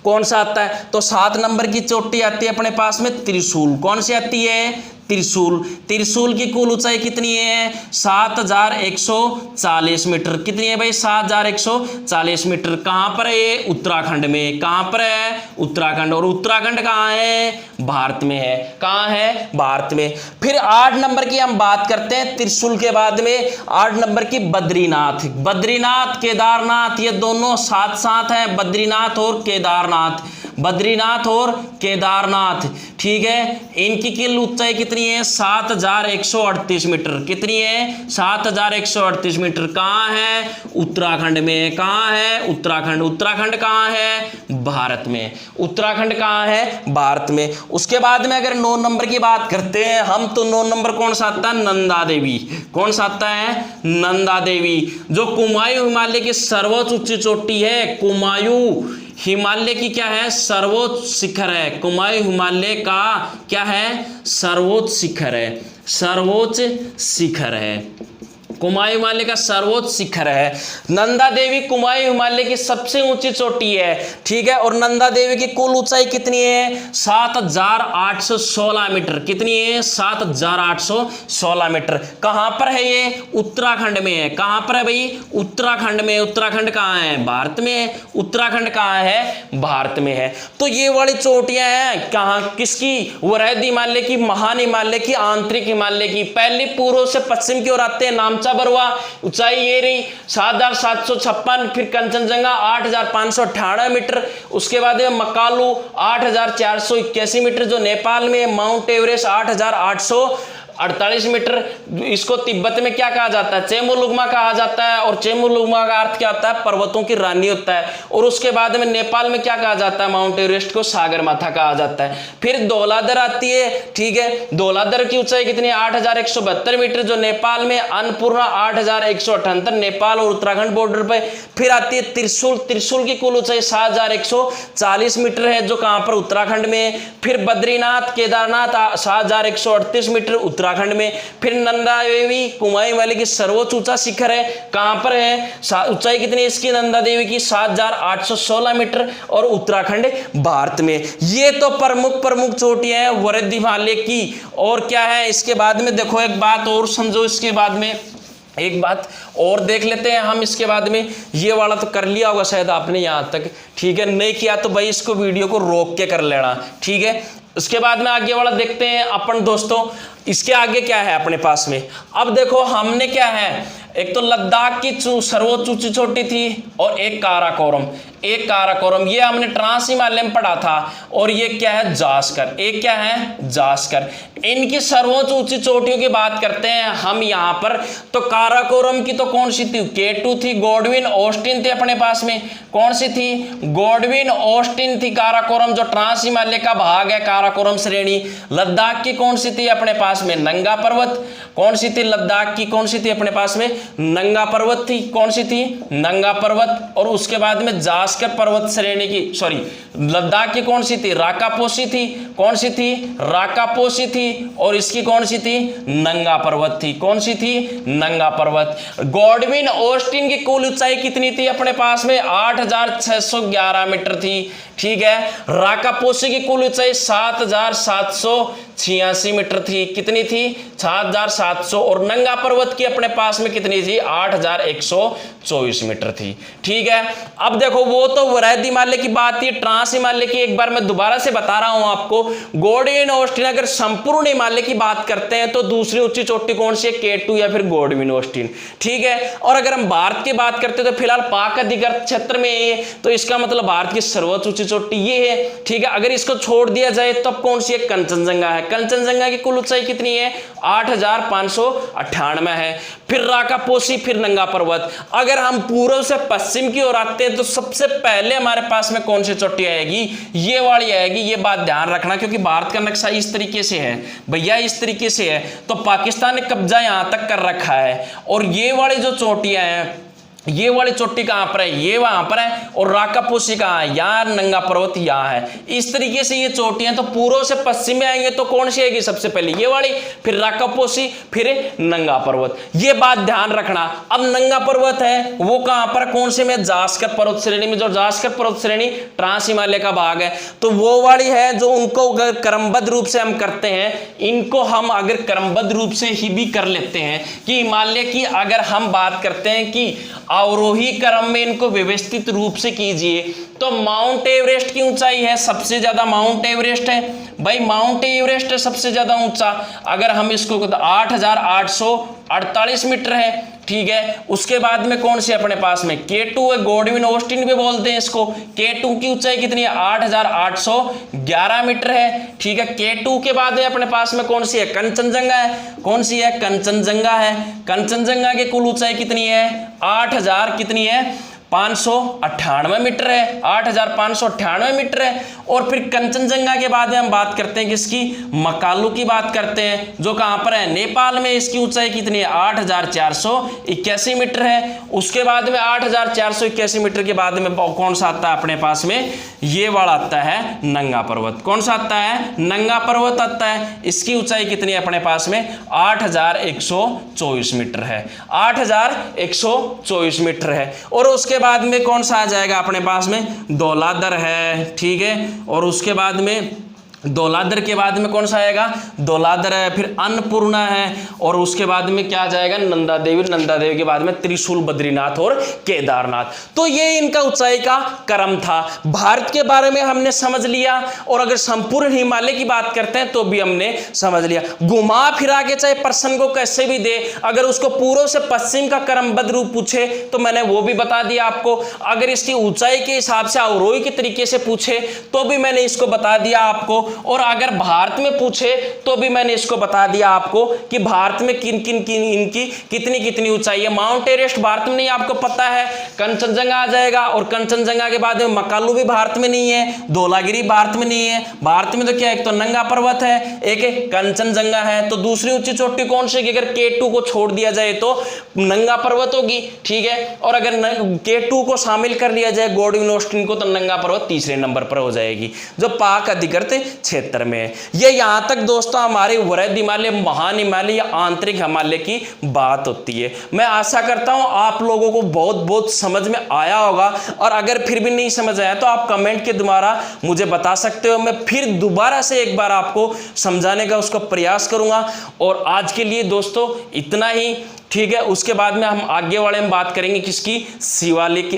कौन सा आता है? तो 7 नंबर की चोटी आती है अपने पास में त्रिशूल। कौन सी आती है? त्रिशूल। त्रिशूल की कुल ऊंचाई कितनी है? 7,140 मीटर। कितनी है भाई? 7,140 मीटर। कहां पर है ये? उत्तराखंड में। कहां पर है? उत्तराखंड। और उत्तराखंड कहां है? भारत में है। कहां है? भारत में। फिर 8 नंबर की हम बात करते हैं त्रिशूल के बाद में 8 नंबर की बद्रीनाथ। बद्रीनाथ केदारनाथ ये दोनों साथ साथ हैं। बद्रीनाथ और केदारनाथ। बद्रीनाथ और केदारनाथ। ठीक है। इनकी कुल ऊंचाई कितनी है? 7,138 मीटर। कितनी है? 7,138 मीटर। कहां है? उत्तराखंड में। कहां है? उत्तराखंड। उत्तराखंड कहां है? भारत में। उत्तराखंड कहां है? भारत में। उसके बाद में अगर 9 नंबर की बात करते हैं हम तो 9 नंबर कौन सा आता है? नंदा देवी। कौन सा आता है? नंदा देवी। जो कुमायूं हिमालय की सर्वोच्च ऊंची चोटी है। कुमायूं हिमालय की क्या है? सर्वोच्च शिखर है। कुमायूं हिमालय का क्या है? सर्वोच्च शिखर है। सर्वोच्च शिखर है। कुमायूं हिमालय का सर्वोच्च शिखर है। नंदा देवी कुमायूं हिमालय की सबसे ऊंची चोटी है। ठीक है। और नंदा देवी की कुल ऊंचाई कितनी है? 7,816 मीटर। कितनी है? 7,816 मीटर। कहां पर है ये? उत्तराखंड में है। कहां पर है भाई? उत्तराखंड में। उत्तराखंड कहां है? भारत में है। उत्तराखंड कहां है? भारत में है। तो ये वाली चोटियां हैं कहां किसकी? वृहद हिमालय की, महान हिमालय की, आंतरिक हिमालय की। पहले पूर्व से पश्चिम की ओर आते हैं नामचा बरुआ। ऊंचाई ये रही 7,756। फिर कंचनजंगा 8,598 मीटर। उसके बाद मकालू 8,481 मीटर जो नेपाल में। Mount Everest 8,848 metre. इसको तिब्बत में क्या कहा जाता है? चेमोलुग्मा कहा जाता है। और चेमोलुग्मा का अर्थ क्या होता है? पर्वतों की रानी होता है। और उसके बाद में नेपाल में क्या कहा जाता है? माउंट एवरेस्ट को सागरमाथा कहा जाता है। फिर धौलाधर आती है। ठीक है। धौलाधर की ऊंचाई कितनी है? 8,172 मीटर जो नेपाल में। अन्नपूर्णा 8,178 नेपाल और उत्तराखंड बॉर्डर पे। फिर आती है त्रिशूल। त्रिशूल की कुल ऊंचाई 7,140 मीटर है जो कहां पर? उत्तराखंड में। फिर बद्रीनाथ केदारनाथ 7,138 मीटर उत्तराखंड में। फिर नंदा देवी कुमाऊं हिमालय की सर्वोच्च ऊंचा शिखर है, कहां पर है, ऊंचाई कितनी है इसकी नंदा देवी की 7816 मीटर और उत्तराखंड भारत में। ये तो प्रमुख चोटियां हैं वृद्ध हिमालय की। और क्या है इसके बाद में, देखो एक बात और समझो, इसके बाद में एक बात और देख लेते हैं हम इसके बाद में। ये वाला तो कर लिया होगा शायद आपने यहां तक, ठीक है, नहीं किया तो भाई इसको वीडियो को रोक के कर लेना, ठीक है। उसके बाद में आगे वाला देखते हैं अपन दोस्तों। इसके आगे क्या है अपने पास में, अब देखो हमने क्या है, एक तो लद्दाख की सर्वोच्च ऊंची चोटी थी और एक काराकोरम, ये हमने ट्रांस हिमालय में पढ़ा था। और ये क्या है, जास्कर, एक क्या है, जास्कर। इनकी सर्वोच्च ऊंची चोटियों की बात करते हैं हम यहाँ पर। तो काराकोरम की तो कौन सी थी, K2 थी, गॉडविन ऑस्टिन थी अपने पास में। कौन सी थी, गॉडविन ऑस्टिन थी काराकोरम, जो ट्रांस हिमालय का भाग है काराकोरम श्रेणी। लद्दाख की कौन सी थी अपने पास में, नंगा पर्वत। कौन सी थी लद्दाख की, कौन सी थी अपने पास में, नंगा पर्वत थी। कौन सी थी, नंगा पर्वत। और उसके बाद में जास्कर पर्वत श्रेणी की, सॉरी लद्दाख की कौन सी थी, राकापोसी थी। कौन सी थी, राकापोसी थी। और इसकी कौन सी थी, नंगा पर्वत थी। कौन सी थी, नंगा पर्वत। गॉडविन ऑस्टिन की कुल ऊंचाई कितनी थी अपने पास में, 8611 मीटर थी, ठीक है। राकापोसी की कुल ऊंचाई 7786 मीटर थी। कितनी थी, 7700। और नंगा पर्वत की अपने पास में कितनी थी, 8124 मीटर थी, ठीक है। अब देखो वो तो वृहद हिमालय की बात थी। ट्रांस हिमालय की एक बार मैं दोबारा से बता रहा हूं आपको, गॉडविन ऑस्टिन। अगर संपूर्ण हिमालय की बात करते हैं तो दूसरी ऊंची चोटी कौन सी है, K2 या फिर गॉडविन ऑस्टिन, ठीक है। और अगर हम भारत की बात करते हैं तो फिलहाल पाक अधिकृत क्षेत्र में है, तो इसका मतलब भारत की सर्वोच्च ऊंची चोटी ये है, ठीक है। अगर इसको छोड़ दिया जाए तब कौन सी है, कंचनजंगा है। कंचनजंगा की कुल ऊंचाई कितनी है, 8598 है। फिर राकापोसी, फिर नंगा पर्वत। अगर हम पूर्व से पश्चिम की ओर आते हैं तो सबसे पहले हमारे पास में कौन सी चोटी आएगी, ये वाली आएगी। ये बात ध्यान रखना, क्योंकि भारत का नक्शा इस तरीके से है भैया, इस तरीके से है। तो पाकिस्तान ने कब्जा यहां तक कर रखा है। और ये वाली जो चोटियां हैं, ये वाली चोटी कहां पर है, ये वहां पर है। और राकापोसी कहां है, यहाँ नंगा पर्वत यहाँ है। इस तरीके से ये चोटियां तो पूर्व से पश्चिम में आएंगे तो कौन सी आएगी सबसे पहले, ये वाली, फिर राकापोसी, फिर नंगा पर्वत। ये बात ध्यान रखना। अब नंगा पर्वत है वो कहां पर, कौन से में, जास्कर पर्वत श्रेणी में। जो जास्कर पर्वत श्रेणी ट्रांस हिमालय का भाग है, तो वो वाली है जो उनको अगर क्रमबद्ध रूप से हम करते हैं, इनको हम अगर क्रमबद्ध रूप से ही भी कर लेते हैं कि हिमालय की अगर हम बात करते हैं कि अवरोही क्रम में इनको व्यवस्थित रूप से कीजिए, तो माउंट एवरेस्ट की ऊंचाई है सबसे ज्यादा, माउंट एवरेस्ट है भाई, माउंट एवरेस्ट है सबसे ज्यादा ऊंचा। अगर हम इसको 8848 मीटर है, ठीक है। उसके बाद में कौन सी अपने पास में, K2 है, गॉडविन ऑस्टिन भी बोलते हैं इसको। K2 की ऊंचाई कितनी है, 8811 मीटर है, ठीक है। K2 के बाद में अपने पास में कौन सी है, कंचनजंगा है। कौन सी है, कंचनजंगा है। कंचनजंगा की कुल ऊंचाई कितनी है, 8000 कितनी है, 598 मीटर है, 8598 मीटर है। और फिर कंचनजंगा के बाद में हम बात करते हैं किसकी, मकालू की बात करते हैं, जो कहां पर है, नेपाल में। इसकी ऊंचाई कितनी है, 8481 मीटर है। उसके बाद में 8481 मीटर के बाद में कौन सा आता है अपने पास में, ये वाला आता है नंगा पर्वत। कौन सा आता है, नंगा पर्वत आता है। इसकी ऊंचाई कितनी है अपने पास में, 8124 मीटर है, 8124 मीटर है। और उसके बाद में कौन सा आ जाएगा अपने पास में, धौलाधर है, ठीक है। और उसके बाद में धौलाधर के बाद में कौन सा आएगा, धौलाधर है, फिर अन्नपूर्णा है। और उसके बाद में क्या जाएगा, नंदा देवी। नंदा देवी के बाद में त्रिशूल, बद्रीनाथ और केदारनाथ। तो ये इनका ऊंचाई का क्रम था। भारत के बारे में हमने समझ लिया, और अगर संपूर्ण हिमालय की बात करते हैं तो भी हमने समझ लिया। घुमा फिरा के चाहे प्रश्न को कैसे भी दे, अगर उसको पूर्व से पश्चिम का क्रमबद्ध रूप पूछे तो मैंने वो भी बता दिया आपको। अगर इसकी ऊंचाई के हिसाब से अवरोही के तरीके से पूछे तो भी मैंने इसको बता दिया आपको। और अगर भारत में पूछे तो भी मैंने इसको बता दिया आपको कि भारत में किन इनकी कितनी कितनी ऊंचाई है। माउंट एवरेस्ट भारत में नहीं, आपको पता है। कंचनजंगा आ जाएगा, और कंचनजंगा के बाद में मकालू भी भारत में नहीं है, धौलागिरी भारत में नहीं है। भारत में तो क्या, एक तो नंगा पर्वत है, एक कंचनजंगा है। तो दूसरी ऊंची चोटी कौन सी, अगर K2 को छोड़ दिया जाए तो नंगा पर्वत होगी, ठीक है। और अगर K2 को शामिल कर लिया जाए, गॉडविन ऑस्टिन को, तो नंगा पर्वत तीसरे नंबर पर हो जाएगी, जो पाक अधिकृत क्षेत्र में है। ये यहाँ तक दोस्तों हमारे वृहद हिमालय, महान हिमालय या आंतरिक हिमालय की बात होती है। मैं आशा करता हूँ आप लोगों को बहुत बहुत समझ में आया होगा, और अगर फिर भी नहीं समझ आया तो आप कमेंट के द्वारा मुझे बता सकते हो, मैं फिर दोबारा से एक बार आपको समझाने का उसका प्रयास करूंगा। और आज के लिए दोस्तों इतना ही, ठीक है। उसके बाद में हम आगे वाले में बात करेंगे किसकी, शिवालिक की,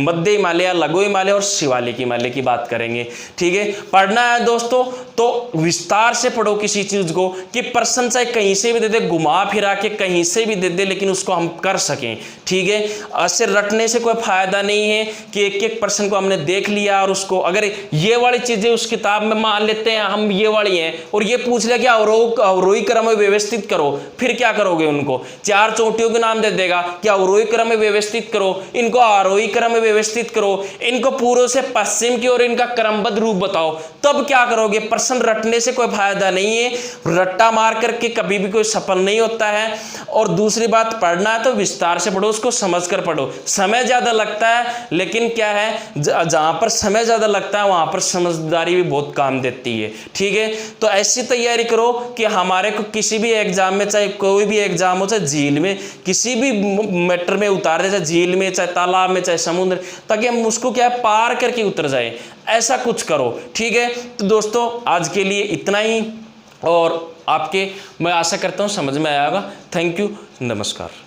मध्य हिमालय, लघु हिमालय और शिवालिक हिमालय की बात करेंगे, ठीक है। पढ़ना है दोस्तों तो विस्तार से पढ़ो किसी चीज को, कि प्रश्न चाहे कहीं से भी दे दे, घुमा फिरा के कहीं से भी दे दे, लेकिन उसको हम कर सकें, ठीक है। ऐसे रटने से कोई फायदा नहीं है कि एक एक प्रश्न को हमने देख लिया और उसको, अगर ये वाली चीजें उस किताब में मान लेते हैं हम ये वाली हैं, और ये पूछ लिया कि अवरोही क्रम में व्यवस्थित करो, फिर क्या करोगे? उनको चार चोटियों के नाम दे देगा कि अवरोही क्रम में व्यवस्थित करो, इनको आरोही क्रम में व्यवस्थित करो, इनको पूर्व से पश्चिम की ओर इनका क्रमबद्ध रूप बताओ, तब क्या करोगे? प्रश्न रटने से कोई फायदा नहीं है, रट्टा मार करके कभी भी कोई सफल नहीं होता है। और दूसरी बात, पढ़ना है तो विस्तार से पढ़ो, उसको समझ कर पढ़ो। समय ज्यादा लगता है, लेकिन क्या है, जहां पर समय ज्यादा लगता है वहां पर समझदारी भी बहुत काम देती है, ठीक है। तो ऐसी तैयारी करो कि हमारे को किसी भी एग्जाम में, चाहे कोई भी एग्जाम हो, चाहे झील में, किसी भी मैटर में उतार दे, चाहे झील में, चाहे तालाब में, चाहे समुद्र, ताकि हम उसको क्या है, पार करके उतर जाए, ऐसा कुछ करो, ठीक है। तो दोस्तों आज के लिए इतना ही, और आपके, मैं आशा करता हूं समझ में आया होगा। थैंक यू, नमस्कार।